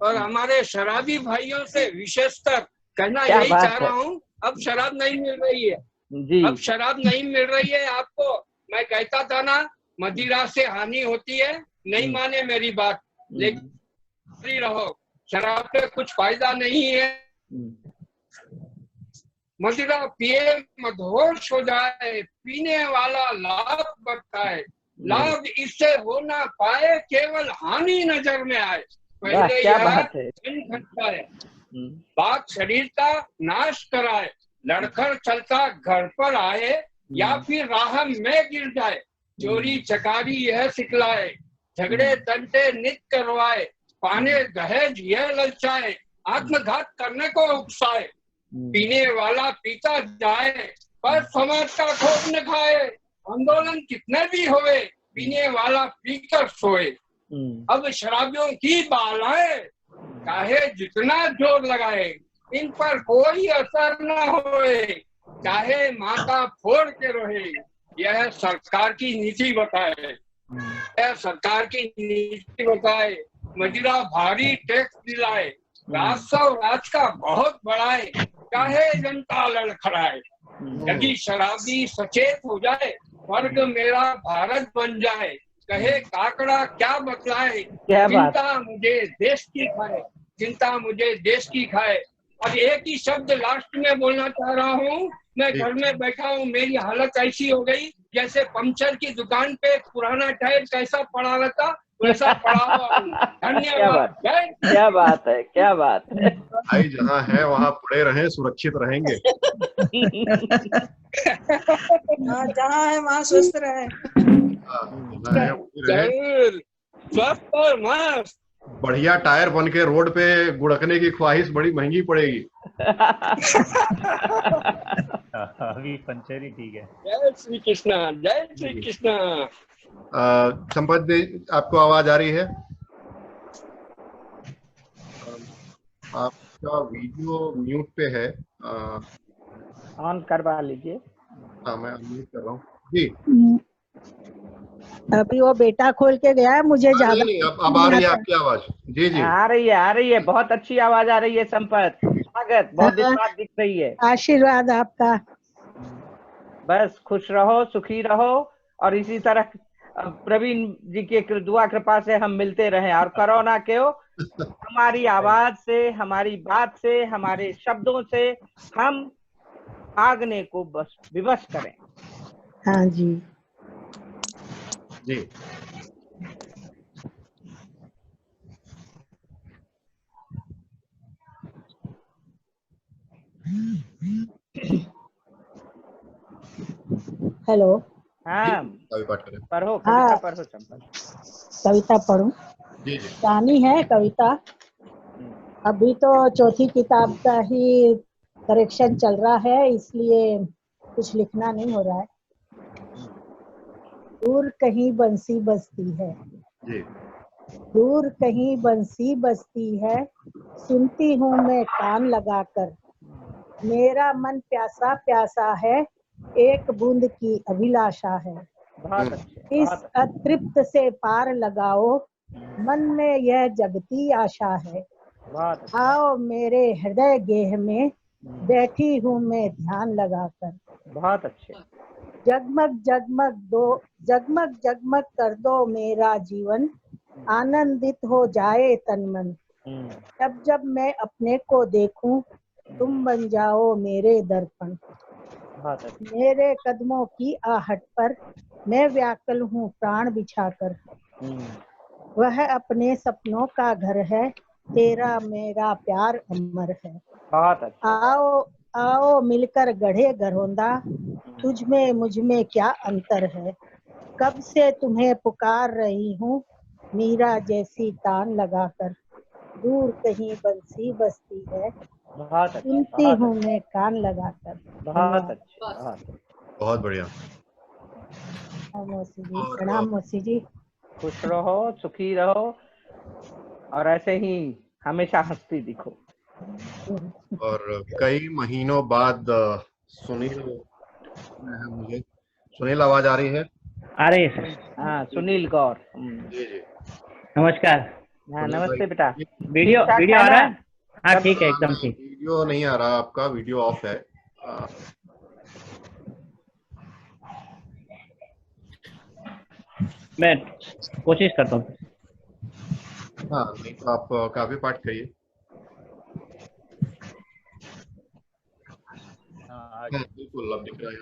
और हमारे शराबी भाइयों से विशेषकर कहना यही चाह रहा हूँ, अब शराब नहीं मिल रही है जी। अब शराब नहीं मिल रही है। आपको मैं कहता था ना मदिरा से हानि होती है, नहीं माने मेरी बात, लेकिन रहो शराब पे कुछ फायदा नहीं है। मदिरा पिए मदहोश हो जाए, पीने वाला लाभ बरताए, लाभ इससे हो ना पाए केवल हानि नजर में आए। पहले यह घटता है बात शरीर का नाश कराए, लड़खड़ चलता घर पर आए या फिर राह में गिर जाए, चोरी चकारी यह सिखलाए, झगड़े तंटे नित करवाए, पाने दहेज यह ललचाए, आत्मघात करने को उकसाए, पीने वाला पीता जाए पर समाज का खोज न खाए, आंदोलन कितने भी होए पीने वाला पीकर सोए। अब शराबियों की बालाएं चाहे जितना जोर लगाए, इन पर कोई असर न होए, चाहे माता फोड़ के रोए, यह सरकार की नीति बताए, यह सरकार की नीति बताए। मदिरा भारी टैक्स दिलाए, राजस्व राज का बहुत बढ़ाए, चाहे जनता लड़खड़ाए। यदि शराबी सचेत हो जाए स्वर्ग मेरा भारत बन जाए, कहे काकड़ा क्या बतलाए, चिंता मुझे देश की खाए, चिंता मुझे देश की खाए। और एक ही शब्द लास्ट में बोलना चाह रहा हूँ, मैं घर में बैठा हूँ, मेरी हालत ऐसी हो गई जैसे पंचर की दुकान पे पुराना टायर कैसा पड़ा रहता वैसा पड़ा हुआ हूँ। धन्यवाद। क्या बात है, क्या बात है भाई, जहाँ है वहाँ पड़े रहें, सुरक्षित रहेंगे। जहाँ है वहाँ स्वस्थ रहे। जरूर स्वस्थ और मस्त। बढ़िया टायर बन के रोड पे गुड़कने की ख्वाहिश बड़ी महंगी पड़ेगी। अभी पंचर ही ठीक है। जय श्री कृष्णा, जय श्री कृष्णा। संपत जी, आपको आवाज आ रही है? आपका वीडियो म्यूट पे है। ऑन करवा लीजिए। हाँ, मैं अनम्यूट कर रहा हूँ जी। अभी वो बेटा खोल के गया है, मुझे ज्यादा नहीं, अब आ रही है आपकी आवाज। जी जी, आ रही है, बहुत अच्छी आवाज आ रही है। संपत, स्वागत, बहुत दिन बाद दिख रही है। आशीर्वाद आपका। बस खुश रहो, सुखी रहो, और इसी तरह प्रवीण जी के दुआ कृपा से हम मिलते रहें, और कोरोना के हमारी आवाज से, हमारी बात से, हमारे शब्दों से हम भागने को बस विवश करें। हाँ जी जी। हेलो। हाँ, पढ़ो कविता, हाँ, पढ़ो संपत। कविता पढ़ूं? जी जी। कहानी है कविता। अभी तो चौथी किताब का ही करेक्शन चल रहा है, इसलिए कुछ लिखना नहीं हो रहा है। दूर कहीं बंसी बजती है, जी। दूर कहीं बंसी बजती है, सुनती हूँ मैं कान लगाकर। मेरा मन प्यासा प्यासा है, एक बूंद की अभिलाषा है। बहुत अच्छे, इस अतृप्त से पार लगाओ, मन में यह जगती आशा है। आओ मेरे हृदय गेह में, बैठी हूँ मैं ध्यान लगाकर। बहुत अच्छे। जगमग जगमग कर दो मेरा जीवन, आनंदित हो जाए तन मन। जब जब मैं अपने को देखूं, तुम बन जाओ मेरे दर्पण। मेरे कदमों की आहट पर मैं व्याकुल हूँ प्राण बिछाकर। वह अपने सपनों का घर है, तेरा मेरा प्यार अमर है। बहुत अच्छा। आओ आओ मिलकर गढ़े घरौंदा, तुझ में मुझ में क्या अंतर है। कब से तुम्हें पुकार रही हूँ, मीरा जैसी तान लगाकर। दूर कहीं बंसी बजती है, सुनती हूँ मैं कान लगाकर। बहुत अच्छे, बहुत बढ़िया। मौसी जी, प्रणाम मौसी जी। खुश रहो, सुखी रहो, और ऐसे ही हमेशा हंसती दिखो। और कई महीनों बाद सुनील, मुझे सुनील आवाज आ रही है? आ रही है सर। हाँ, सुनील गौर। जी जी, नमस्कार। हाँ, नमस्ते बेटा। वीडियो आ रहा है? हाँ ठीक है, एकदम ठीक। वीडियो नहीं आ रहा आपका, वीडियो ऑफ है। मैं कोशिश करता हूँ। हाँ, नहीं तो आप काफी पाठ करिए। बिल्कुल, अब दिख रहा है।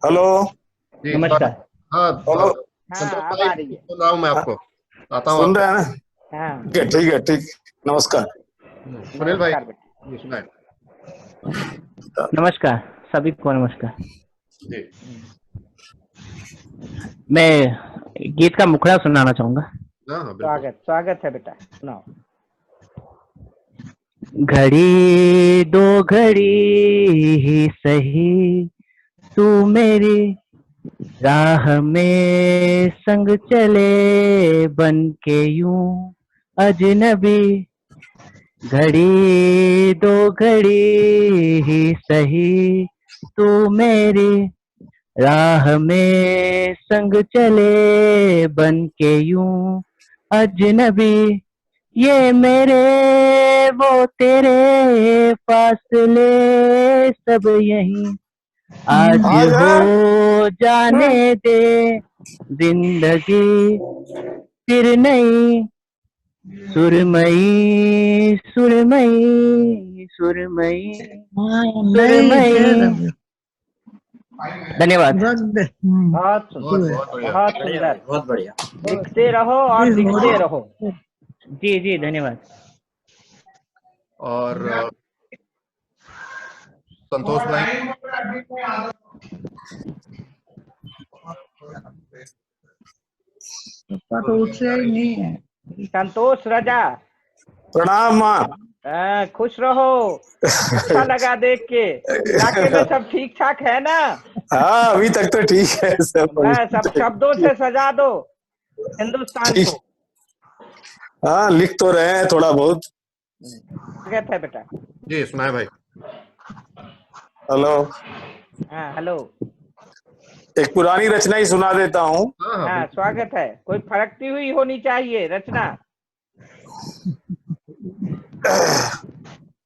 हेलो, नमस्कार। हाँ, अब आ रही है। सुन रहा हूँ मैं आपको, आता हूँ। सुन रहे हैं ना? ठीक है, ठीक। नमस्कार सुनील भाई, सुनाए। नमस्कार सभी को, नमस्कार। जी। मैं गीत का मुखड़ा सुनाना चाहूंगा। स्वागत है बेटा, सुनाओ। घड़ी दो घड़ी ही सही, तू मेरी राह में संग चले बन के यूं अजनबी। घड़ी दो घड़ी ही सही, तू मेरी राह में संग चले बन के यूं अजनबी। ये मेरे वो तेरे फासले सब यहीं आज हो जाने दे। जिंदगी फिर नहीं सुरमई सुरमई सुरमई सुरमई। धन्यवाद। बहुत सुंदर, बहुत बढ़िया। लिखते रहो और दिखते रहो। जी जी, धन्यवाद। और संतोष भाई, तो उठ रहे नहीं है। संतोष राजा, प्रणाम माँ। खुश रहो। अच्छा लगा देख के। इलाके में सब ठीक ठाक है ना? हाँ, अभी तक तो ठीक है सब। सब शब्दों से सजा दो हिंदुस्तान को। हाँ, लिख तो रहे हैं थोड़ा बहुत। क्या था बेटा? जी सुनाए भाई। हेलो। हाँ हेलो। एक पुरानी रचना ही सुना देता हूँ। हाँ स्वागत है। कोई फड़कती हुई होनी चाहिए रचना।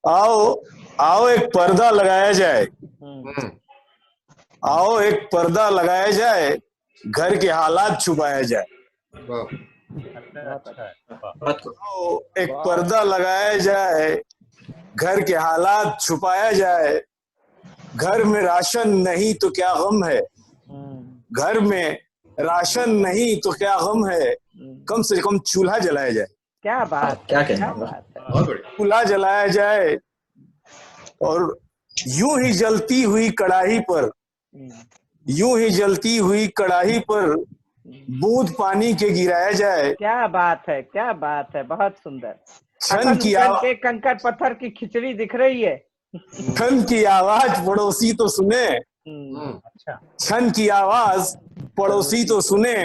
आओ आओ एक पर्दा लगाया जाए, आओ एक पर्दा लगाया जाए, घर के हालात छुपाया जाए। आओ एक पर्दा लगाया जाए, घर के हालात छुपाया जाए। घर में राशन नहीं तो क्या गम है, घर में राशन नहीं तो क्या गम है, कम से कम चूल्हा जलाया जाए। क्या बात, क्या चूल्हा जलाया जाए और यूं ही जलती हुई कड़ाही पर, यूं ही जलती हुई कड़ाही पर बूंद पानी के गिराया जाए। क्या बात है, क्या बात है, बहुत सुंदर। छन की के कंकड़ पत्थर की खिचड़ी दिख रही है। छन की आवाज पड़ोसी तो सुने, छन की आवाज पड़ोसी तो सुने,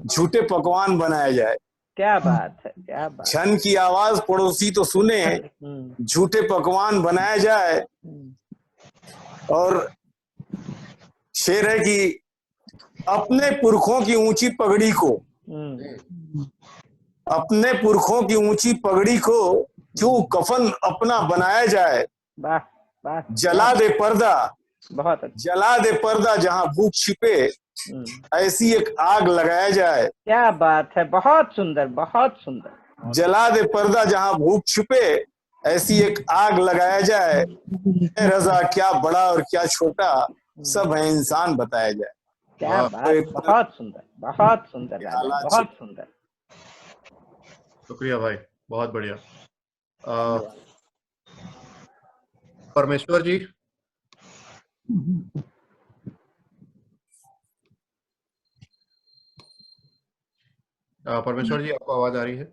झूठे पकवान बनाया जाए। क्या बात है, क्या बात। छन की आवाज पड़ोसी तो सुने, झूठे पकवान बनाया जाए। और शेर है कि अपने पुरखों की ऊंची पगड़ी को, अपने पुरखों की ऊंची पगड़ी को क्यों कफन अपना बनाया जाए। वाह वाह। जला दे पर्दा, बहुत अच्छा। जला दे पर्दा जहां भूख छिपे, ऐसी एक आग लगाया जाए। क्या बात है, बहुत सुंदर, बहुत सुंदर। जला दे पर्दा जहां भूख छिपे, ऐसी एक आग लगाया जाए। रजा क्या बड़ा और क्या छोटा, सब है इंसान बताया जाए। क्या बात, बहुत सुंदर, बहुत सुंदर राजा, बहुत सुंदर। शुक्रिया भाई, बहुत बढ़िया। परमेश्वर जी। परमेश्वर जी आपको आवाज आ रही है?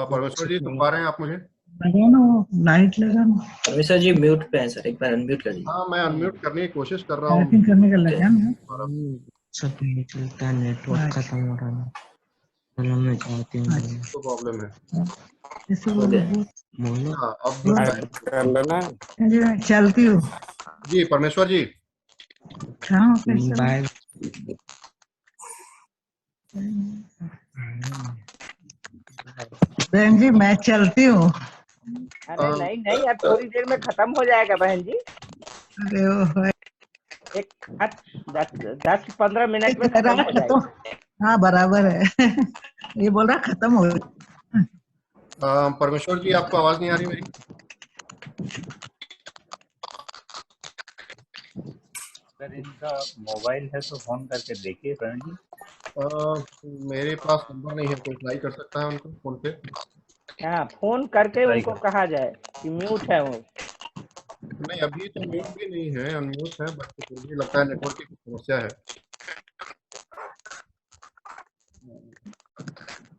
परमेश्वर जी सुन पा रहे हैं आप मुझे? लाइट लगाना। परमेश्वर जी म्यूट पे हैं सर, एक बार अनम्यूट कर दीजिए। हाँ मैं अनम्यूट करने की कोशिश कर रहा हूँ। करने का लगा ना। सब नहीं चलता, नेटवर्क खत्म हो रहा है। चलो मैं चाहती हूँ तो प्रॉब्लम है। हाँ अब कर लेना। चलती हूँ जी परमेश्वर जी। बाय। बहन जी मैं चलती हूँ। अरे नहीं नहीं, अब थोड़ी देर में खत्म हो जाएगा बहन जी। अरे वो एक 10-15 मिनट में खत्म हो जाएगा। हाँ बराबर है। ये बोल रहा खत्म हो। परमेश्वर जी आपको आवाज नहीं आ रही मेरी? अगर इनका मोबाइल है तो फोन करके देखिए बहन जी। मेरे पास नंबर नहीं है, कोई ट्राई कर सकता है उनको फोन पे? हाँ फोन करके उनको कहा जाए कि म्यूट है वो। नहीं अभी तो म्यूट भी नहीं है, अनम्यूट है, बट मुझे लगता है नेटवर्क की समस्या है।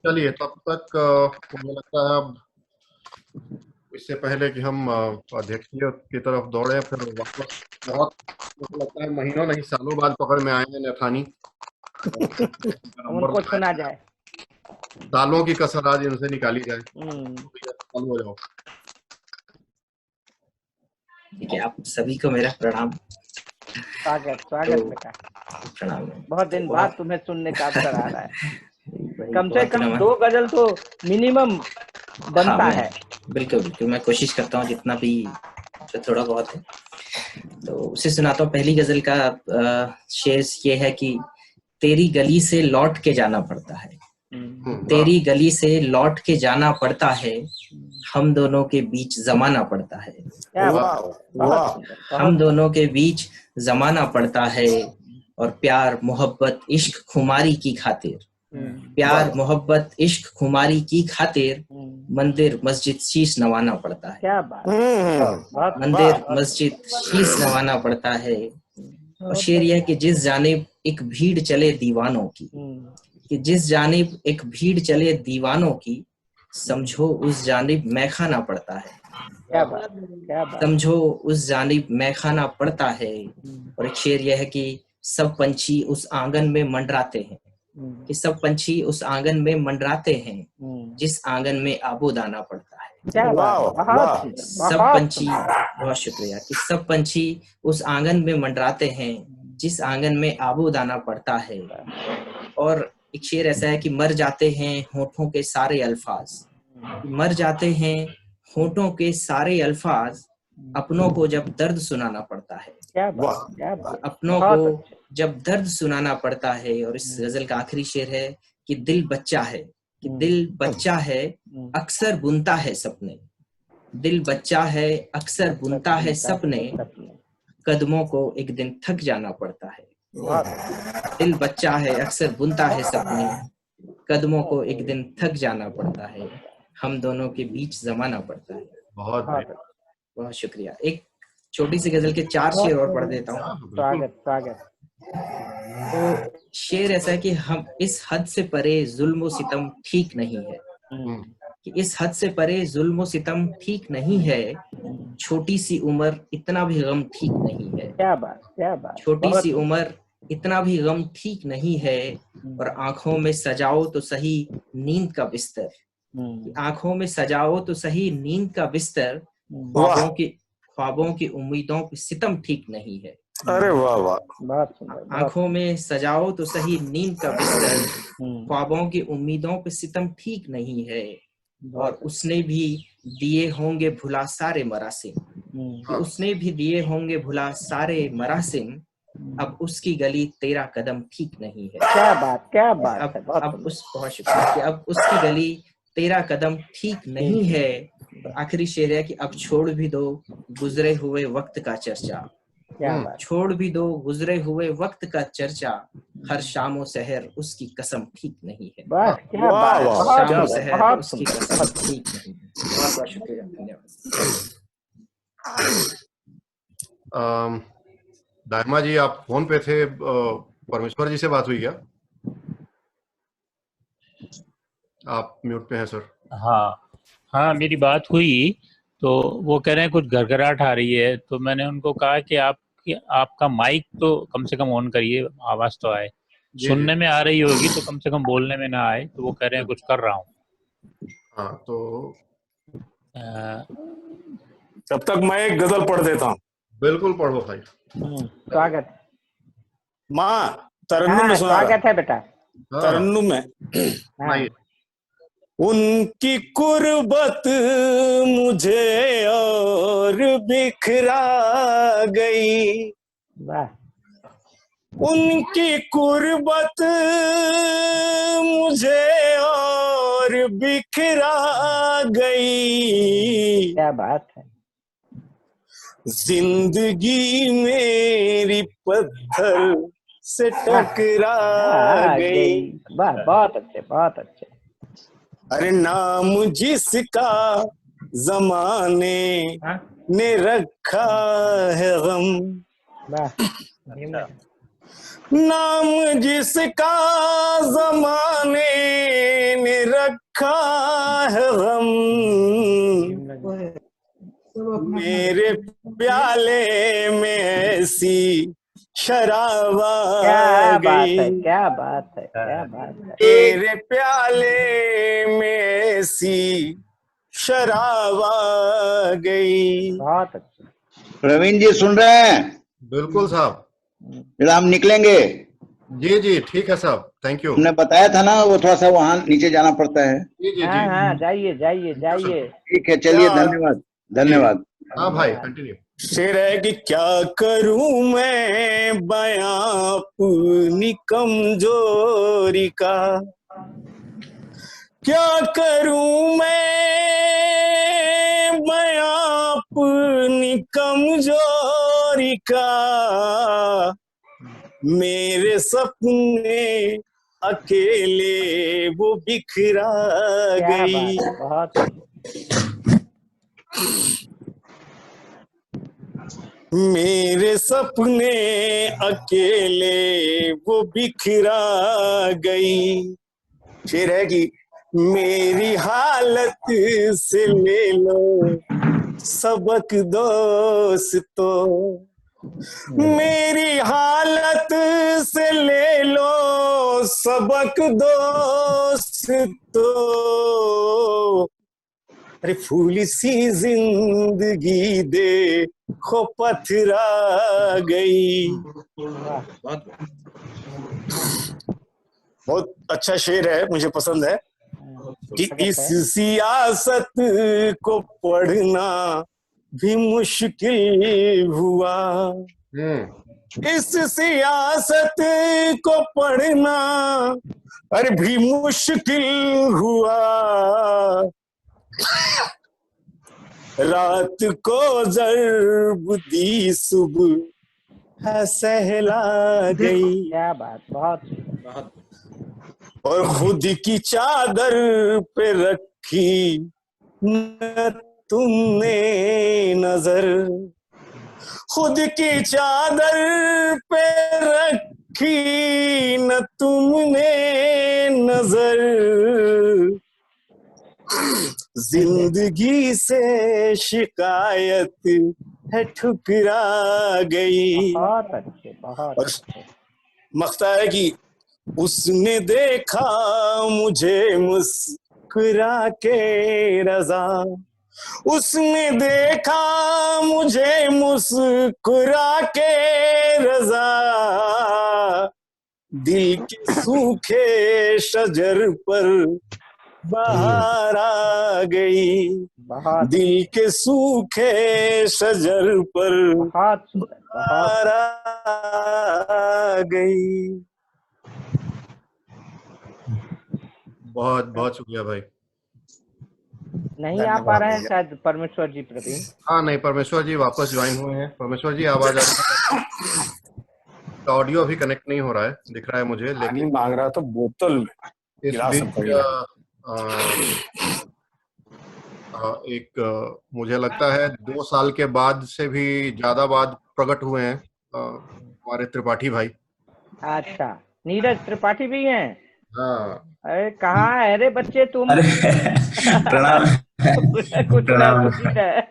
चलिए तब तक मुझे लगता है अब इससे पहले कि हम अध्यक्षीय की तरफ दौड़े, फिर वापस बहुत मुझे लगता है महीनों नहीं सालों बाद पकड़ में आए हैं नथानी। उनको सुना जाए, सालों की कसर आज इनसे निकाली जाए। चालू हो जाओ। ठीक है, आप सभी को मेरा प्रणाम। स्वागत स्वागत बेटा। प्रणाम। बहुत दिन बाद तुम्हें सुनने का अवसर आ रहा है। कम से कम 2 गजल तो मिनिमम बनता है। बिल्कुल बिल्कुल, मैं कोशिश करता हूँ जितना भी जो थोड़ा बहुत है तो उसे सुनाता हूँ। पहली गजल का शेर ये है कि तेरी गली से लौट के जाना पड़ता है, तेरी गली से लौट के जाना पड़ता है, हम दोनों के बीच जमाना पड़ता है। हम दोनों के बीच जमाना पड़ता है, और प्यार मोहब्बत इश्क खुमारी की खातिर, प्यार मोहब्बत इश्क खुमारी की खातिर मंदिर मस्जिद शीश नवाना पड़ता है। क्या बात। मंदिर मस्जिद शीश नवाना पड़ता है। और शेर यह कि जिस जानिब एक भीड़ चले दीवानों की, कि जिस जानिब एक भीड़ चले दीवानों की, समझो उस जानिब मैखाना पड़ता है। क्या बात, क्या बात। समझो उस जानिब मैखाना पड़ता है। और एक शेर यह है कि सब पंछी उस आंगन में मंडराते हैं, कि सब पंछी उस आंगन में मंडराते हैं जिस आंगन में आबोदाना पड़ता है। क्या बात, बहुत सब पंछी, बहुत शुक्रिया, कि सब पंछी उस आंगन में मंडराते हैं जिस आंगन में आबोदाना पड़ता है। और एक शेर ऐसा है कि मर जाते हैं होठों के सारे अल्फाज, मर जाते हैं होठों के सारे अल्फाज, अपनों को जब दर्द सुनाना पड़ता है। क्या बात, क्या बात, अपनों को जब दर्द सुनाना पड़ता है। और इस गजल का आखिरी शेर है कि दिल बच्चा है, कि दिल बच्चा है अक्सर बुनता है सपने, दिल बच्चा है अक्सर बुनता है सपने, कदमों को एक दिन थक जाना पड़ता है। दिल बच्चा है अक्सर बुनता है सपने, कदमों को एक दिन थक जाना पड़ता है, हम दोनों के बीच जमाना पड़ता है। बहुत बहुत शुक्रिया। एक छोटी सी गजल के 4 शेर और पढ़ देता हूँ। स्वागत, स्वागत। तो शेर ऐसा है कि हम इस हद से परे जुल्म सितम ठीक नहीं है, कि इस हद से परे जुल्म सितम ठीक नहीं है, छोटी सी उम्र इतना भी गम ठीक नहीं है। क्या बात, क्या बात। छोटी सी उम्र इतना भी गम ठीक नहीं है, और आंखों में सजाओ तो सही नींद का बिस्तर, आंखों में सजाओ तो सही नींद का बिस्तर, ख्वाबों की उम्मीदों पे सितम ठीक नहीं है। अरे वाह वाह, बहुत सुंदर। आंखों में सजाओ तो सही नींद का बिस्तर, ख्वाबों की उम्मीदों पे सितम ठीक नहीं है, और उसने भी दिए होंगे भुला सारे मरासिम, उसने भी दिए होंगे भुला सारे मरासिम, अब उसकी गली तेरा कदम ठीक नहीं है। क्या बात, क्या बात। अब उस, बहुत शुक्रिया, कि अब उसकी गली तेरा कदम ठीक नहीं है। आखिरी शेर है कि अब छोड़ भी दो गुजरे हुए वक्त का चर्चा, छोड़ भी दो गुजरे हुए वक्त का चर्चा, हर शामो सहर उसकी कसम ठीक नहीं है। क्या बात, शामो सहर उसकी कसम ठीक नहीं है। बहुत बहुत शुक्रिया, धन्यवाद। दायमा जी, आप फोन पे थे, परमेश्वर जी से बात हुई क्या? आप म्यूट पे हैं सर। हाँ, मेरी बात हुई, तो वो कह रहे हैं कुछ घरघराहट आ रही है, तो मैंने उनको कहा कि आपका माइक तो कम से कम ऑन करिए, आवाज तो आए। सुनने में आ रही होगी तो कम से कम बोलने में ना आए। तो वो कह रहे हैं कुछ कर रहा हूँ। हाँ, तो तब तक मैं एक गजल पढ़ देता हूँ। बिल्कुल पढ़ो भाई। स्वागत। माँ तरन्नुम में सुना। स्वागत है बेटा। तरन्नुम में उनकी कुर्बत मुझे और बिखरा गई, उनकी कुर्बत मुझे और बिखरा गई। क्या बात है। जिंदगी मेरी पत्थर से टकरा गई। वाह, बहुत अच्छे, बहुत अच्छे। अरे नाम जिसका जमाने ने रखा है गम, नाम जिसका जमाने ने रखा है गम, मेरे प्याले में ऐसी शराब आ गई। क्या बात है, क्या बात है। मेरे प्याले में ऐसी शराब आ गई। बहुत अच्छा। प्रवीण जी सुन रहे हैं? बिल्कुल साहब। फिर हम निकलेंगे। जी जी ठीक है साहब, थैंक यू। हमने बताया था ना, वो थोड़ा सा वहाँ नीचे जाना पड़ता है। जी जी हाँ, हाँ, जाइए जाइए जाइए। ठीक है, चलिए, धन्यवाद धन्यवाद। हाँ भाई, कंटिन्यू। शेर है कि क्या करूं मैं बयां अपनी कमजोरी का, क्या करूं मैं बयां अपनी कमजोरी का, मेरे सपने अकेले वो बिखरा गई। मेरे सपने अकेले वो बिखरा गई। शेर है कि मेरी हालत से ले लो सबक दोस्तों, मेरी हालत से ले लो सबक दोस्तों। अरे फूल सी जिंदगी देखो पथरा गई। बहुत अच्छा शेर है, मुझे पसंद है कि इस सियासत को पढ़ना भी मुश्किल हुआ। इस सियासत को पढ़ना अरे भी मुश्किल हुआ। रात को ज़र्ब दी सुबह सहला गई। क्या बात, बहुत और खुद की चादर पे रखी न तुमने नजर, खुद की चादर पे रखी न तुमने नजर। जिंदगी से शिकायत है ठुकरा गई। बहुत अच्छे, बहुत अच्छे। मख्ता है कि उसने देखा मुझे मुस्कुरा के रज़ा, उसने देखा मुझे मुस्कुरा के रज़ा। दिल के सूखे शजर पर बहार आ गई। दिल के सूखे शजर पर बहार आ गई। बहुत बहुत शुक्रिया भाई। नहीं आ पा रहे हैं शायद परमेश्वर जी प्रवीण। हाँ नहीं, परमेश्वर जी वापस ज्वाइन हुए हैं। परमेश्वर जी आवाज आ रही है, ऑडियो अभी कनेक्ट नहीं हो रहा है दिख रहा है मुझे, लेकिन मांग रहा तो बोतल इस बीच एक मुझे लगता है 2 साल के बाद से भी ज्यादा बाद प्रकट हुए हैं हमारे त्रिपाठी भाई। अच्छा, नीरज त्रिपाठी भी हैं। हाँ। अरे कहाँ है रे बच्चे तुम? प्रणाम। कुछ ना कुछ है।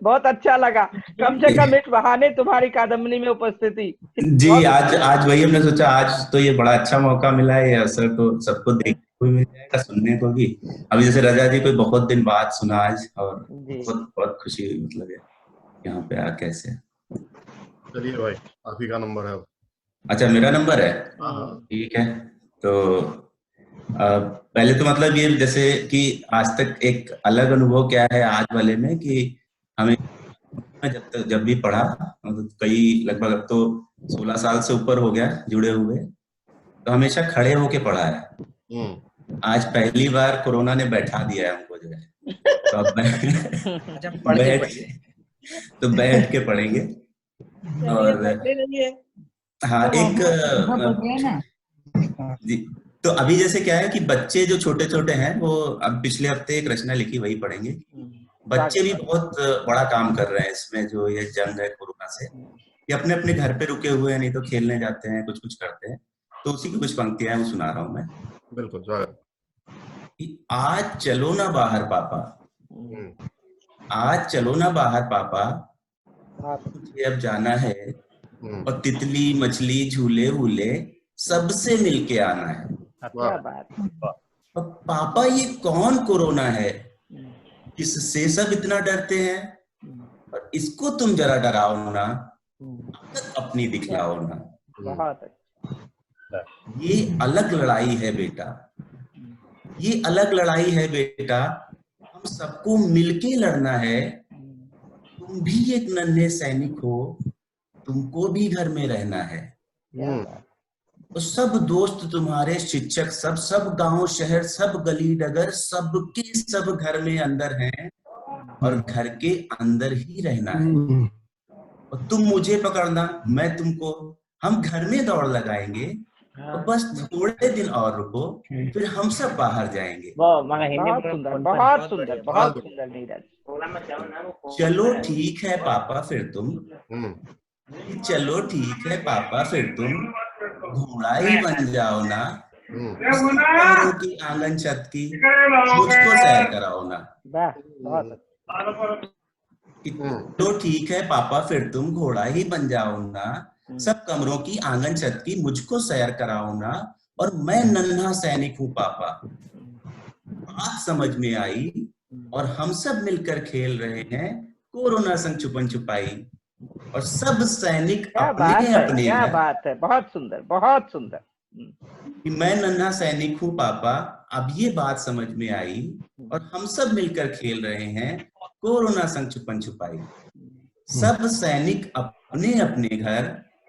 बहुत अच्छा लगा, कम से कम इस बहाने तुम्हारी कादम्बरी में उपस्थिति। जी आज वही हमने सोचा, आज तो ये बड़ा अच्छा मौका मिला है, ये अवसर तो सबको देखने को मिल जाएगा, सुनने को भी। अभी जैसे रजा जी कोई बहुत दिन बाद सुना आज, और बहुत बहुत खुशी हुई, मतलब यहाँ पे आ कैसे। चलिए भाई, आप ही का नंबर है। अच्छा मेरा नंबर है, ठीक है। तो पहले तो मतलब ये जैसे कि आज तक एक अलग अनुभव क्या है आज वाले में, कि हमें जब भी पढ़ा, मतलब कई लगभग अब तो 16 साल से ऊपर हो गया जुड़े हुए, तो हमेशा खड़े होके पढ़ा है। आज पहली बार कोरोना ने बैठा दिया है हमको जो है, तो अब बैठ के पढ़ेंगे। और हाँ एक जी, तो अभी जैसे क्या है कि बच्चे जो छोटे छोटे हैं वो अब पिछले हफ्ते एक रचना लिखी वही पढ़ेंगे। बच्चे भी बहुत बड़ा काम कर रहे हैं इसमें, जो ये जंग है कोरोना से, ये अपने अपने घर पे रुके हुए हैं, नहीं तो खेलने जाते हैं, कुछ कुछ करते हैं। तो उसी की कुछ पंक्तियां वो सुना रहा हूँ मैं। बिल्कुल स्वागत। आज चलो ना बाहर पापा, आज चलो ना बाहर पापा, मुझे अब जाना है, और तितली मछली झूले वूले सबसे मिलके आना है। क्या बात। और पापा ये कौन कोरोना है, इससे सब इतना डरते हैं, और इसको तुम जरा डराओ ना, अपनी दिखलाओ ना। बहुत ये अलग लड़ाई है बेटा, ये अलग लड़ाई है बेटा, हम सबको मिलके लड़ना है। तुम भी एक नन्हे सैनिक हो, तुमको भी घर में रहना है। तो सब दोस्त तुम्हारे शिक्षक सब गांव शहर सब गली डगर सबके सब घर में अंदर हैं, और घर के अंदर ही रहना है। और तुम मुझे पकड़ना, मैं तुमको, हम घर में दौड़ लगाएंगे, और बस थोड़े दिन और रुको, फिर हम सब बाहर जाएंगे। बहुत सुंदर, बहुत सुंदर, बहुत सुंदर नीरज। चलो ठीक है पापा फिर तुम, चलो ठीक है पापा फिर तुम, घोड़ा ही बन जाओ ना, की आंगन छत की मुझको सैर कराओ ना। तो ठीक है पापा, फिर तुम घोड़ा ही बन जाओ ना, सब कमरों की आंगन छत की मुझको सैर कराओ ना, और मैं नन्हा सैनिक हूँ पापा। बात समझ में आई और हम सब मिलकर खेल रहे हैं कोरोना संग छुपन छुपाई, और सब सैनिक अपने अपने क्या बात है, बहुत सुंदर, बहुत सुंदर। कि मैं नन्हा सैनिक हूँ पापा, अब ये बात समझ में आई, और हम सब मिलकर खेल रहे हैं कोरोना संग छुपन छुपाई। सब सैनिक अपने अपने घर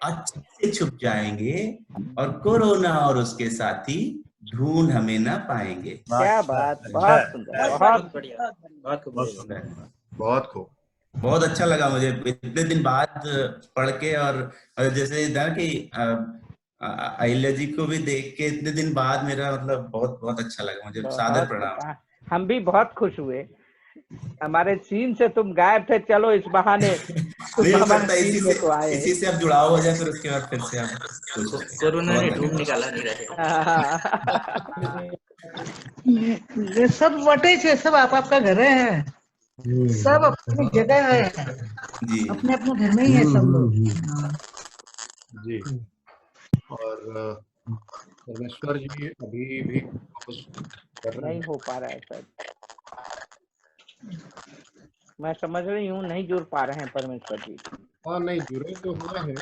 अच्छे से छुप जाएंगे, और कोरोना और उसके साथी ढूंढ हमें ना पाएंगे। क्या बात, बहुत सुंदर, बहुत बढ़िया, बहुत खूब। बहुत अच्छा लगा मुझे इतने दिन बाद पढ़ के, और जैसे था कि अहिल्या जी को भी देख के इतने दिन बाद मेरा मतलब बहुत बहुत अच्छा लगा मुझे। सादर प्रणाम। हम भी बहुत खुश हुए, हमारे सीन से तुम गायब थे, चलो इस बहाने इसी से अब जुड़ाव हो जाए, फिर उसके बाद फिर से आप कोरोना ने ढूंढ निकाला नहीं रहे। ये सब बटे छे, सब आप आपका घर है, सब अपनी जगह है, अपने अपने घर में ही है सब लोग जी। और परमेश्वर जी अभी भी नहीं हो पा रहा है सर, मैं समझ रही हूँ नहीं जुड़ पा रहे हैं परमेश्वर जी। हाँ नहीं जुड़े तो हुए हैं,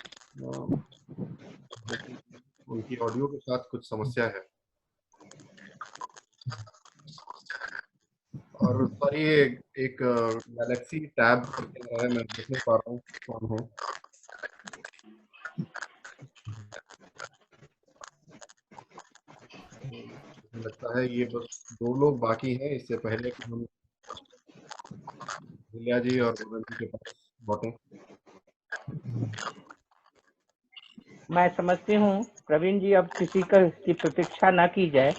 उनकी ऑडियो के साथ कुछ समस्या है। और सर ये एक गैलेक्सी टैब है, मैं देख नहीं पा रहा हूँ कौन है। लगता है ये बस 2 लोग बाकी हैं, इससे पहले कि हम अहिल्या जी और मदन जी के पास लौटें। मैं समझती हूँ प्रवीण जी, अब किसी की प्रतीक्षा न की जाए,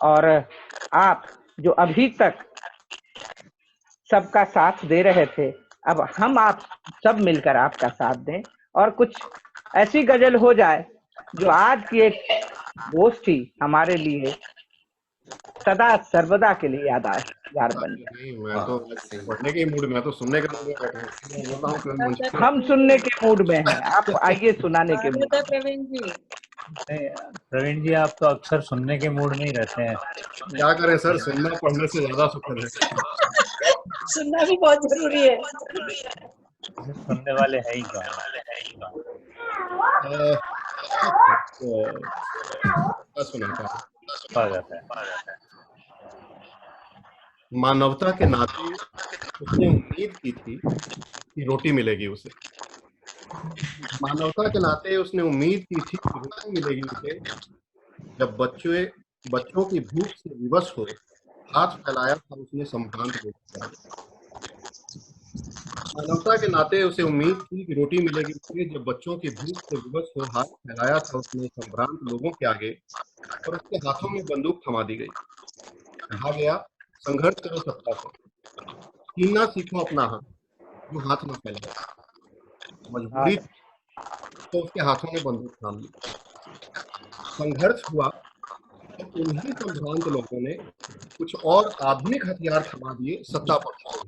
और आप जो अभी तक सबका साथ दे रहे थे, अब हम आप सब मिलकर आपका साथ दें, और कुछ ऐसी गजल हो जाए जो आज की एक गोष्ठी हमारे लिए सदा सर्वदा के लिए यादगार बन जाए। नहीं, मैं तो पढ़ने के मूड में, तो सुनने के मूड में बैठा हूँ। हम सुनने के मूड में हैं, आप आइए सुनाने के मूड। प्रवीण जी आप तो अक्सर सुनने के मूड में ही रहते हैं। क्या करें सर, सुनना पढ़ने से ज्यादा सुखद है। सुनना भी बहुत जरूरी है। सुनने वाले है ही कहाँ। मानवता के नाते उसने उम्मीद की थी कि रोटी मिलेगी उसे। मानवता के नाते उसने उम्मीद की थी कि रोटी मिलेगी उसे, जब बच्चों की भूख से विवश हो हाथ फैलाया था उसने संभ्रांत लोगों का। मानवता के नाते उसे उम्मीद थी कि रोटी मिलेगी उसे, जब बच्चों की भूख से विवश हो हाथ फैलाया था उसने संभ्रांत लोगों के आगे, और उसके हाथों में बंदूक थमा दी गई। कहा गया संघर्ष करो सत्ता से, छीनना सीखो अपना हाथ, जो हाथ न फैलाए। मजबूरी तो उसके हाथों में बंदूक थाम ली। संघर्ष हुआ तो उन्हीं संभ्रांत लोगों ने कुछ और आधुनिक हथियार थमा दिए सत्ता पक्ष को,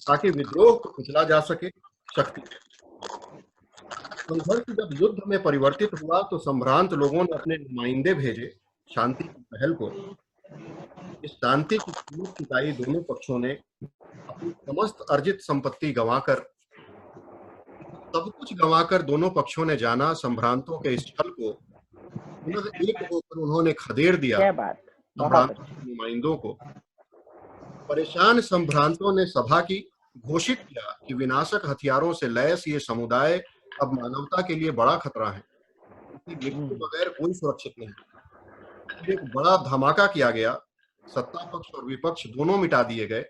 ताकि विद्रोह को कुचला जा सके शक्ति। संघर्ष जब युद्ध में परिवर्तित हुआ तो संभ्रांत लोगों ने अपने नुमाइंदे भेजे शांति की पहल को। इस शांति की कीमत चुकाई दोनों पक्षों ने, अपनी समस्त अर्जित संपत्ति गंवाकर, सब कुछ गंवाकर दोनों पक्षों ने जाना संभ्रांतों के इस छल को। एक होकर उन्होंने खदेड़ दिया संभ्रांतों के नुमाइंदों को। परेशान संभ्रांतों ने सभा की घोषित किया कि विनाशक हथियारों से लैस ये समुदाय अब मानवता के लिए बड़ा खतरा है, इसकी मृत्यु के बगैर कोई सुरक्षित नहीं। एक बड़ा धमाका किया गया, सत्ता पक्ष और विपक्ष दोनों मिटा दिए गए।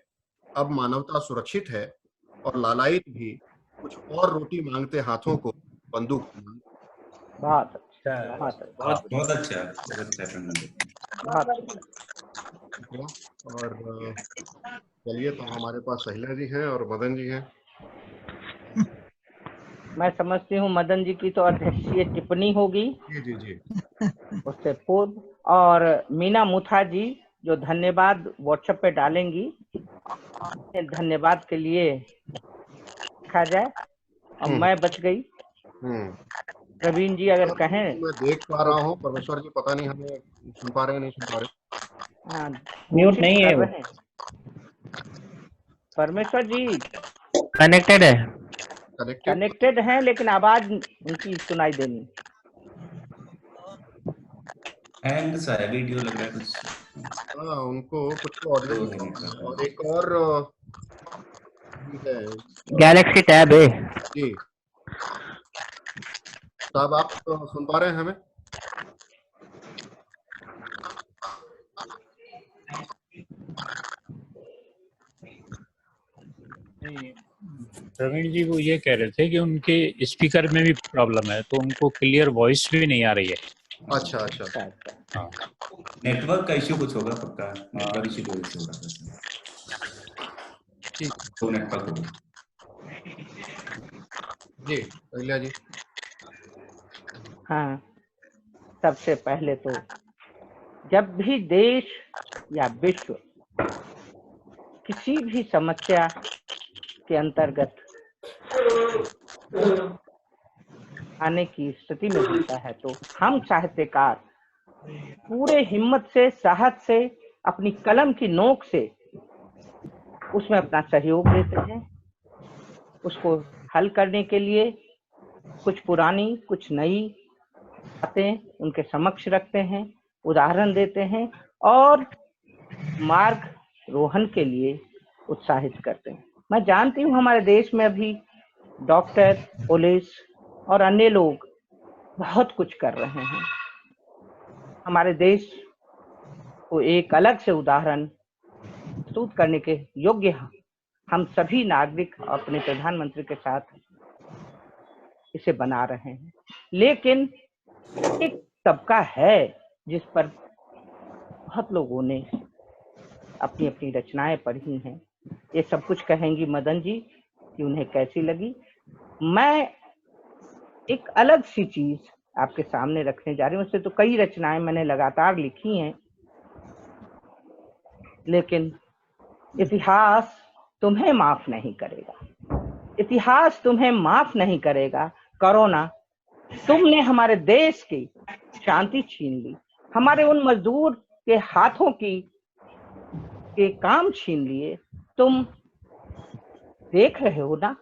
अब मानवता सुरक्षित है, और लालायित भी कुछ और रोटी मांगते हाथों को बंदूक। बहुत अच्छा, बहुत अच्छा। और चलिए, तो हमारे पास अहिल्या जी हैं और मदन जी हैं। मैं समझती हूँ मदन जी की तो अध्यक्षीय टिप्पणी होगी जी उससे पूर्व, और मीना मुथा जी जो धन्यवाद व्हाट्सएप पे डालेंगी, धन्यवाद के लिए लिखा जाए और मैं बच गई। प्रवीण जी अगर कहें। मैं देख पा रहा हूँ, परमेश्वर जी पता नहीं हमें सुन पा रहे हैं नहीं सुन पा रहे। हाँ, म्यूट नहीं है वो। परमेश्वर जी कनेक्टेड है। कनेक्टेड हैं लेकिन आवाज उनकी सुनाई देनी। हैंग सा है वीडियो लग रहा है कुछ। हाँ, उनको कुछ ऑडियो और एक और गैलेक्सी टैब है जी। साहब आप सुन पा रहे हैं हमें? प्रवीण जी वो ये कह रहे थे कि उनके स्पीकर में भी प्रॉब्लम है, तो उनको क्लियर वॉइस भी नहीं आ रही है। अच्छा अच्छा। हाँ, नेटवर्क का इश्यू कुछ होगा पक्का, नेटवर्क इश्यू की वजह से होगा। तो नेटवर्क होगा जी। अगला जी। हाँ, सबसे पहले तो जब भी देश या विश्व किसी भी समस्या के अंतर्गत आने की स्थिति में होता है तो हम साहित्यकार पूरे हिम्मत से, साहस से, अपनी कलम की नोक से उसमें अपना सहयोग देते हैं, उसको हल करने के लिए कुछ पुरानी कुछ नई बातें उनके समक्ष रखते हैं, उदाहरण देते हैं और मार्ग रोहन के लिए उत्साहित करते हैं। मैं जानती हूँ हमारे देश में अभी डॉक्टर, पुलिस और अन्य लोग बहुत कुछ कर रहे हैं। हमारे देश को एक अलग से उदाहरण प्रस्तुत करने के योग्य हम सभी नागरिक अपने प्रधानमंत्री के साथ इसे बना रहे हैं। लेकिन एक तबका है जिस पर बहुत लोगों ने अपनी अपनी रचनाएं पढ़ी हैं। ये सब कुछ कहेंगी मदन जी कि उन्हें कैसी लगी। मैं एक अलग सी चीज आपके सामने रखने जा रही हूँ। उससे तो कई रचनाएं मैंने लगातार लिखी हैं, लेकिन इतिहास तुम्हें माफ नहीं करेगा। इतिहास तुम्हें माफ नहीं करेगा। कोरोना, तुमने हमारे देश की शांति छीन ली, हमारे उन मजदूर के हाथों के काम छीन लिए। तुम देख रहे हो ना,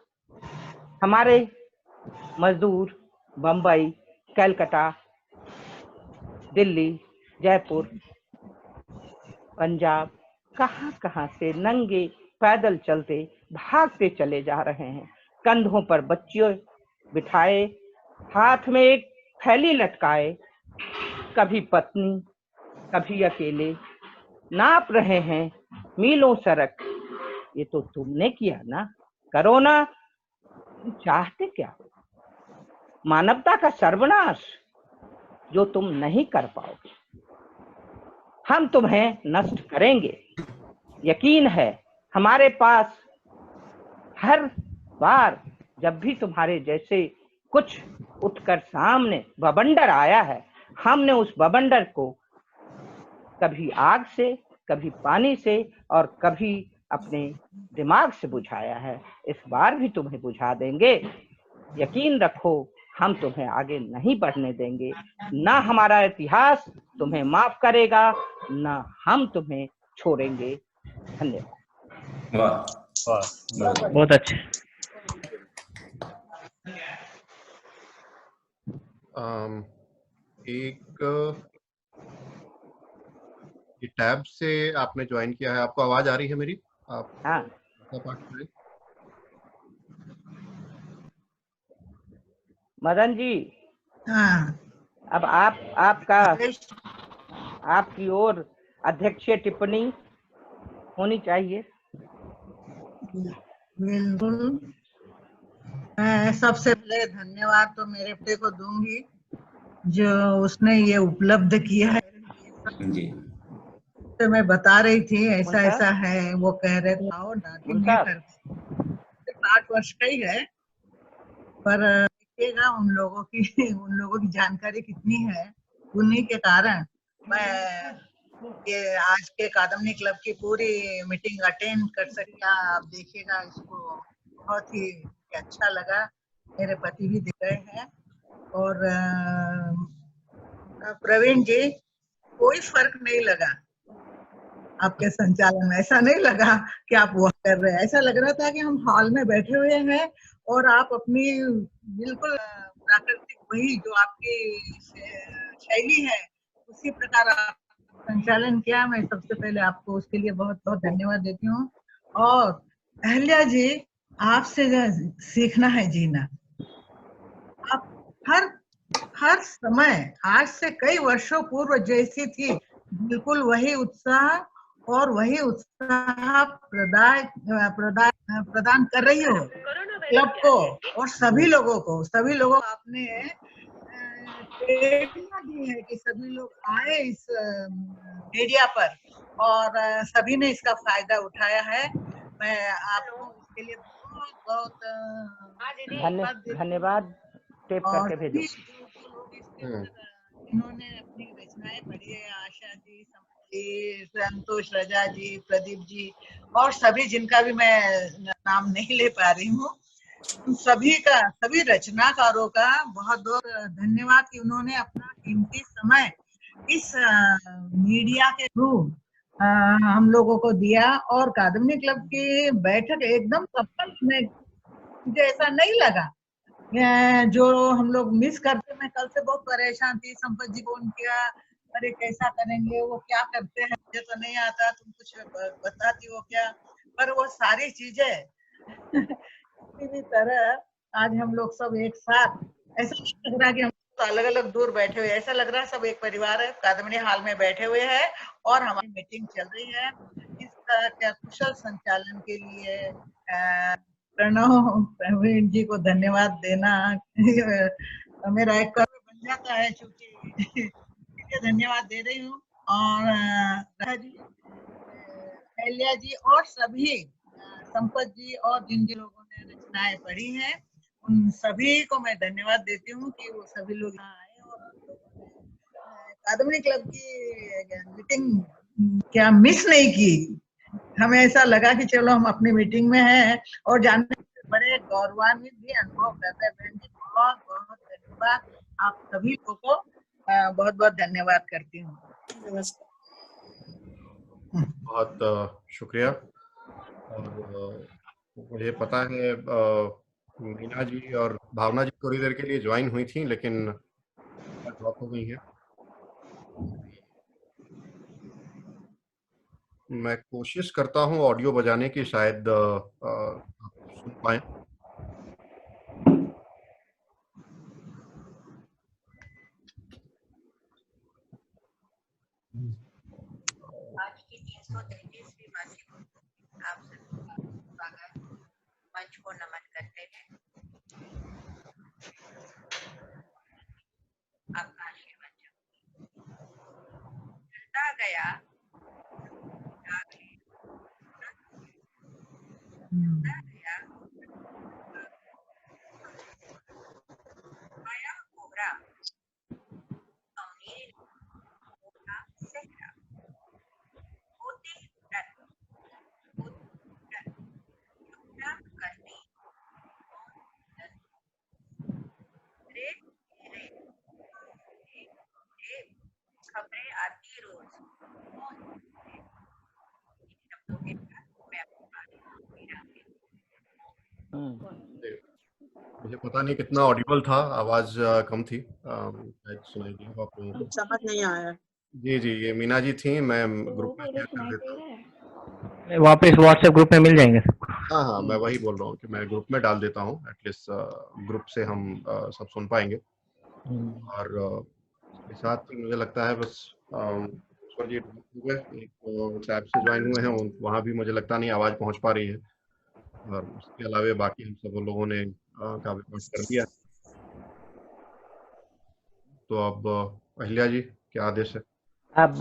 हमारे मजदूर बंबई, कलकत्ता, दिल्ली, जयपुर, पंजाब कहां कहां से नंगे पैदल चलते भागते चले जा रहे हैं, कंधों पर बच्चे बिठाए, हाथ में एक थैली लटकाए, कभी पत्नी कभी अकेले, नाप रहे हैं मीलों सड़क। ये तो तुमने किया ना कोरोना। तुम चाहते क्या हो? मानवता का सर्वनाश जो तुम नहीं कर पाओगे। हम तुम्हें नष्ट करेंगे, यकीन है। हमारे पास हर बार जब भी तुम्हारे जैसे कुछ उठकर सामने बवंडर आया है, हमने उस बवंडर को कभी आग से, कभी पानी से और कभी अपने दिमाग से बुझाया है। इस बार भी तुम्हें बुझा देंगे, यकीन रखो। हम तुम्हें आगे नहीं बढ़ने देंगे। ना हमारा इतिहास तुम्हें माफ करेगा, ना हम तुम्हें छोड़ेंगे। धन्यवाद। वाह, बहुत अच्छे। एक टैब से आपने ज्वाइन किया है, आपको आवाज आ रही है मेरी? आप हाँ। मदन जी, हाँ। अब आपकी ओर अध्यक्षीय टिप्पणी होनी चाहिए। बिल्कुल। मैं सबसे पहले धन्यवाद तो मेरे बेटे को दूंगी जो उसने ये उपलब्ध किया है। तो मैं बता रही थी ऐसा ऐसा है, वो कह रहे थे आओ डांटेंगे कर 8 वर्ष का ही है, पर देखिएगा उन लोगों की जानकारी कितनी है। उन्हीं के कारण मैं ये आज के कादम्बनी क्लब की पूरी मीटिंग अटेंड कर सकिया। आप देखिएगा इसको, बहुत ही अच्छा लगा। मेरे पति भी दिख रहे हैं। और प्रवीण जी, कोई फर्क नहीं लगा आपके संचालन में। ऐसा नहीं लगा कि आप वह कर रहे हैं, ऐसा लग रहा था कि हम हॉल में बैठे हुए हैं और आप अपनी बिल्कुल प्राकृतिक, वही जो आपकी शैली है उसी प्रकार आप संचालन किया। मैं सबसे पहले आपको उसके लिए बहुत बहुत धन्यवाद देती हूँ। और अहल्या जी, आपसे सीखना है जीना। आप हर समय, आज से कई वर्षों पूर्व जैसी थी, बिल्कुल वही उत्साह और वही उत्साह प्रदान कर रही हो क्लब को और सभी लोगों को। सभी लोगों को आपने प्रेरणा दी है कि सभी लोग आए इस मीडिया पर और सभी ने इसका फायदा उठाया है। मैं आपको इसके लिए बहुत बहुत धन्यवाद। टेप करके भेजो। इन्होंने अपनी रचनाएं पढ़ी है, आशा जी, संतोष, रजा जी, प्रदीप जी और सभी जिनका भी मैं नाम नहीं ले पा रही हूँ, सभी रचनाकारों का बहुत बहुत धन्यवाद कि उन्होंने अपना कीमती समय इस मीडिया के थ्रू हम लोगों को दिया। और कादम्बनी क्लब की बैठक एकदम सफल, मुझे ऐसा नहीं लगा जो हम लोग मिस करते। मैं कल से बहुत परेशान थी, संपत जी को फोन किया, अरे कैसा करेंगे, वो क्या करते हैं, मुझे तो नहीं आता, तुम कुछ बताती हो क्या। पर वो सारी चीजें किसी भी तरह आज हम लोग सब एक साथ, ऐसा नहीं लग रहा कि हम तो अलग अलग दूर बैठे हुए, ऐसा लग रहा है सब एक परिवार है, कादम्बनी हॉल में बैठे हुए हैं और हमारी मीटिंग चल रही है। इसका कुशल संचालन के लिए प्रणव प्रवीण जी को धन्यवाद देना मेरा एक कर्म बन जाता है, चूंकि धन्यवाद दे रही हूँ। और अहल्या जी और सभी संपत जी और जिन जिन लोगों ने रचनाएं पढ़ी हैं, उन सभी को मैं धन्यवाद देती हूँ कि वो सभी लोग यहाँ आए और कादम्बनी क्लब की मीटिंग क्या मिस नहीं की। हमें ऐसा लगा कि चलो हम अपनी मीटिंग में हैं और जानने से बड़े गौरवान्वित भी अनुभव करते हैं। बहन जी, बहुत बहुत धन्यवाद। आप सभी को बहुत बहुत धन्यवाद करती हूँ। बहुत शुक्रिया। और मुझे पता है मीना जी और भावना जी थोड़ी देर के लिए ज्वाइन हुई थी लेकिन ड्रॉप हो गई है। मैं कोशिश करता हूँ ऑडियो बजाने की, शायद सुन पाए। आज की 333वीं मासिक आप सभी स्वागत, मंच को नमन करते हैं। आपका आशीर्वाद चलता गया, आया कोहरा, सहरा, होते करनी खबरें आती रोज। मुझे पता नहीं कितना ऑडिबल था, आवाज कम थी, शायद सुनाई दिया आपको। समझ नहीं आया। जी जी, ये मीना जी थी, मैं ग्रुप में शेयर कर देता हूँ। वापस व्हाट्सएप ग्रुप में मिल जाएंगे। हाँ हाँ, मैं वही बोल रहा हूँ कि मैं ग्रुप में डाल देता हूँ, एटलीस्ट ग्रुप से हम सब सुन पाएंगे। और इसके साथ मुझे लगता है बस जी एक टैब से ज्वाइन हुए हैं, वहाँ भी मुझे लगता नहीं आवाज पहुँच पा रही है। और उसके अलावा बाकी हम सब लोगों ने काफी कुछ कर दिया। तो अब अहिल्या जी, क्या आदेश है? अब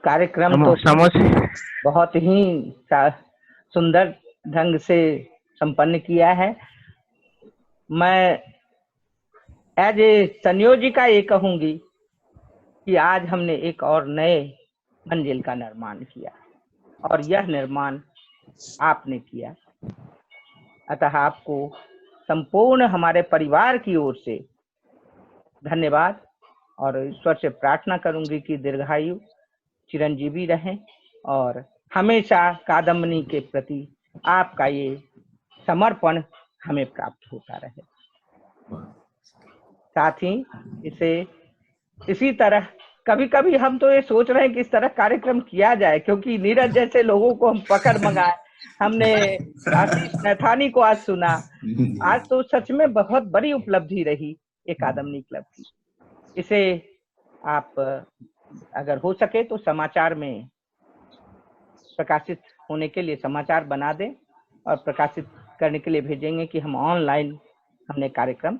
कार्यक्रम तो बहुत ही सुंदर ढंग से संपन्न किया है। मैं एज ए संयोजिका ये कहूंगी कि आज हमने एक और नए मंजिल का निर्माण किया, और यह निर्माण आपने किया। अतः आपको संपूर्ण हमारे परिवार की ओर से धन्यवाद, और ईश्वर से प्रार्थना करूंगी कि दीर्घायु, चिरंजीवी रहें, और हमेशा कादम्बनी के प्रति आपका ये समर्पण हमें प्राप्त होता रहे। साथ ही इसी तरह कभी कभी हम तो ये सोच रहे हैं कि इस तरह कार्यक्रम किया जाए, क्योंकि नीरज जैसे लोगों को हम पकड़ मंगाए। हमने आशीष नैथानी को आज सुना, आज तो सच में बहुत बड़ी उपलब्धि रही एक कादम्बनी क्लब की। इसे आप अगर हो सके तो समाचार में प्रकाशित होने के लिए समाचार बना दें और प्रकाशित करने के लिए भेजेंगे कि हम ऑनलाइन हमने कार्यक्रम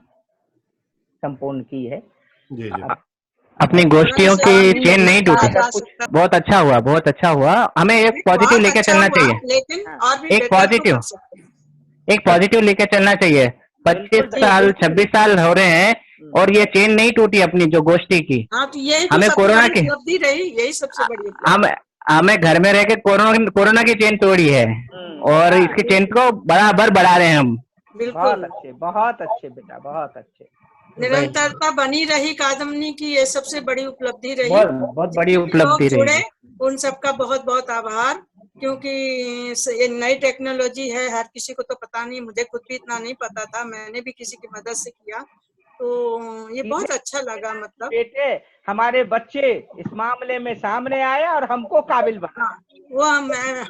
संपूर्ण की है। जी जी। अपनी गोष्ठियों की चेन नहीं टूटी। बहुत अच्छा हुआ, बहुत अच्छा हुआ। हमें एक पॉजिटिव लेके चलना चाहिए, लेकिन और भी एक पॉजिटिव लेके चलना चाहिए। 25 साल 26 साल हो रहे हैं और ये चेन नहीं टूटी अपनी जो गोष्ठी की। हाँ, तो यही हमें कोरोना की उपलब्धि रही, यही सबसे बड़ी हमें घर में रह के कोरोना की चेन तोड़ी है और इसकी चेन को बराबर बढ़ा रहे हैं हम। बहुत अच्छे बेटा, बहुत अच्छे। निरंतरता बनी रही कादम्बनी की, ये सबसे बड़ी उपलब्धि रही। बहुत बड़ी उपलब्धि रही। उन सबका बहुत बहुत आभार, क्योंकि ये नई टेक्नोलॉजी है, हर किसी को तो पता नहीं, मुझे खुद भी इतना नहीं पता था, मैंने भी किसी की मदद से किया, तो ये बहुत अच्छा लगा। मतलब बेटे हमारे बच्चे इस मामले में सामने आए और हमको काबिल बना, वो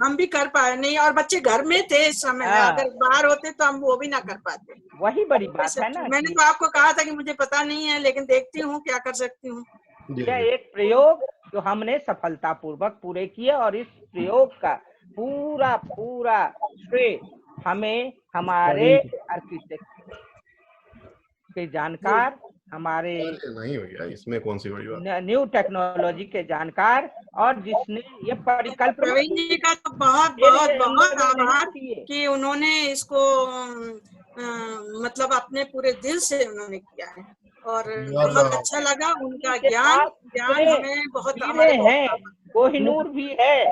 हम भी कर पाए नहीं, और बच्चे घर में थे इस समय। अगर बाहर होते तो हम वो भी ना कर पाते। वही बड़ी बात है ना। मैंने तो आपको कहा था कि मुझे पता नहीं है, लेकिन देखती हूँ क्या कर सकती हूँ। यह एक प्रयोग जो हमने सफलतापूर्वक पूरे किए, और इस प्रयोग का पूरा पूरा श्रेय हमें हमारे आर्किटेक्ट के जानकार, हमारे नहीं भैया इसमें कौन सी बड़ी बात, न्यू टेक्नोलॉजी के जानकार, और जिसने ये परिकल्पना, प्रवीण जी का तो बहुत बहुत बहुत आभार कि उन्होंने इसको मतलब अपने पूरे दिल से उन्होंने किया है, और बहुत अच्छा लगा। उनका ज्ञान हमें बहुत है। कोहिनूर भी है,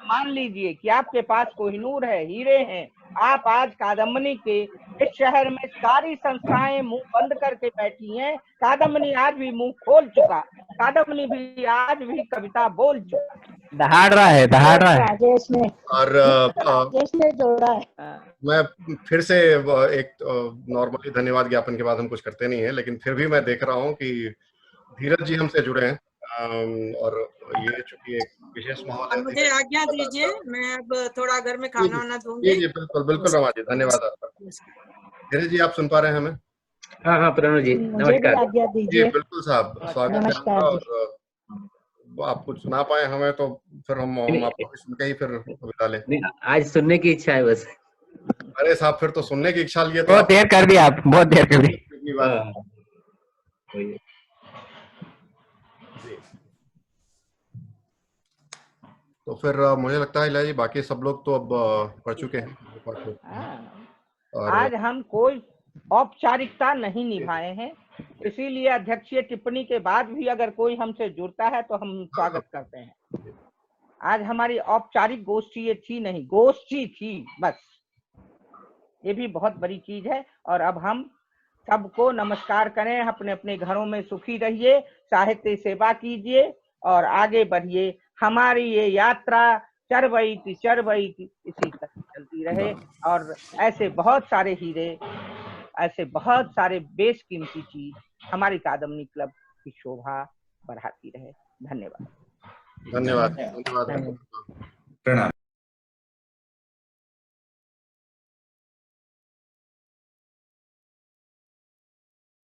मान लीजिए कि आपके पास कोहिनूर है, हीरे हैं। आप आज कादम्बनी के इस शहर में सारी संस्थाएं मुंह बंद करके बैठी हैं, कादम्बनी आज भी मुंह खोल चुका, कादम्बनी भी आज भी कविता बोल चुका, दहाड़ रहा है। राजेश ने जोड़ा है। मैं फिर से एक नॉर्मली धन्यवाद ज्ञापन के बाद हम कुछ करते नहीं है, लेकिन फिर भी मैं देख रहा हूँ कि धीरज जी हमसे जुड़े हैं, और ये चूंकि एक विशेष माहौल है। मुझे आज्ञा दीजिए, मैं अब थोड़ा घर में खाना वाना दूंगी। जी बिल्कुल बिल्कुल रमा जी, धन्यवाद आपका। धीरज जी आप सुन पा रहे हैं हमें? हाँ प्रणव जी नमस्कार। आज्ञा दीजिए। जी बिल्कुल साहब, स्वागत है। और आप कुछ सुना पाए हमें तो फिर हम आपको सुन के ही फिर विदा लें। आज सुनने की इच्छा है बस। अरे साहब फिर तो सुनने की इच्छा लिए तो बहुत देर कर दी आप, बहुत देर कर दी। तो फिर मुझे लगता है इलाही बाकी सब लोग तो अब पढ़ चुके हैं। आज हम कोई औपचारिकता नहीं निभाए हैं, इसीलिए अध्यक्षीय टिप्पणी के बाद भी अगर कोई हमसे जुड़ता है तो हम स्वागत करते हैं। आज हमारी औपचारिक गोष्ठी ये थी नहीं, गोष्ठी थी बस, ये भी बहुत बड़ी चीज है। और अब हम सबको नमस्कार करें, अपने अपने घरों में सुखी रहिए, साहित्य सेवा कीजिए और आगे बढ़िए। हमारी ये यात्रा चरवैती इसी तरह चलती रहे, और ऐसे बहुत सारे हीरे, ऐसे बहुत सारे बेशकीमती चीज हमारी कादम्बनी क्लब की शोभा बढ़ाती रहे। धन्यवाद। धन्यवाद। प्रणाम।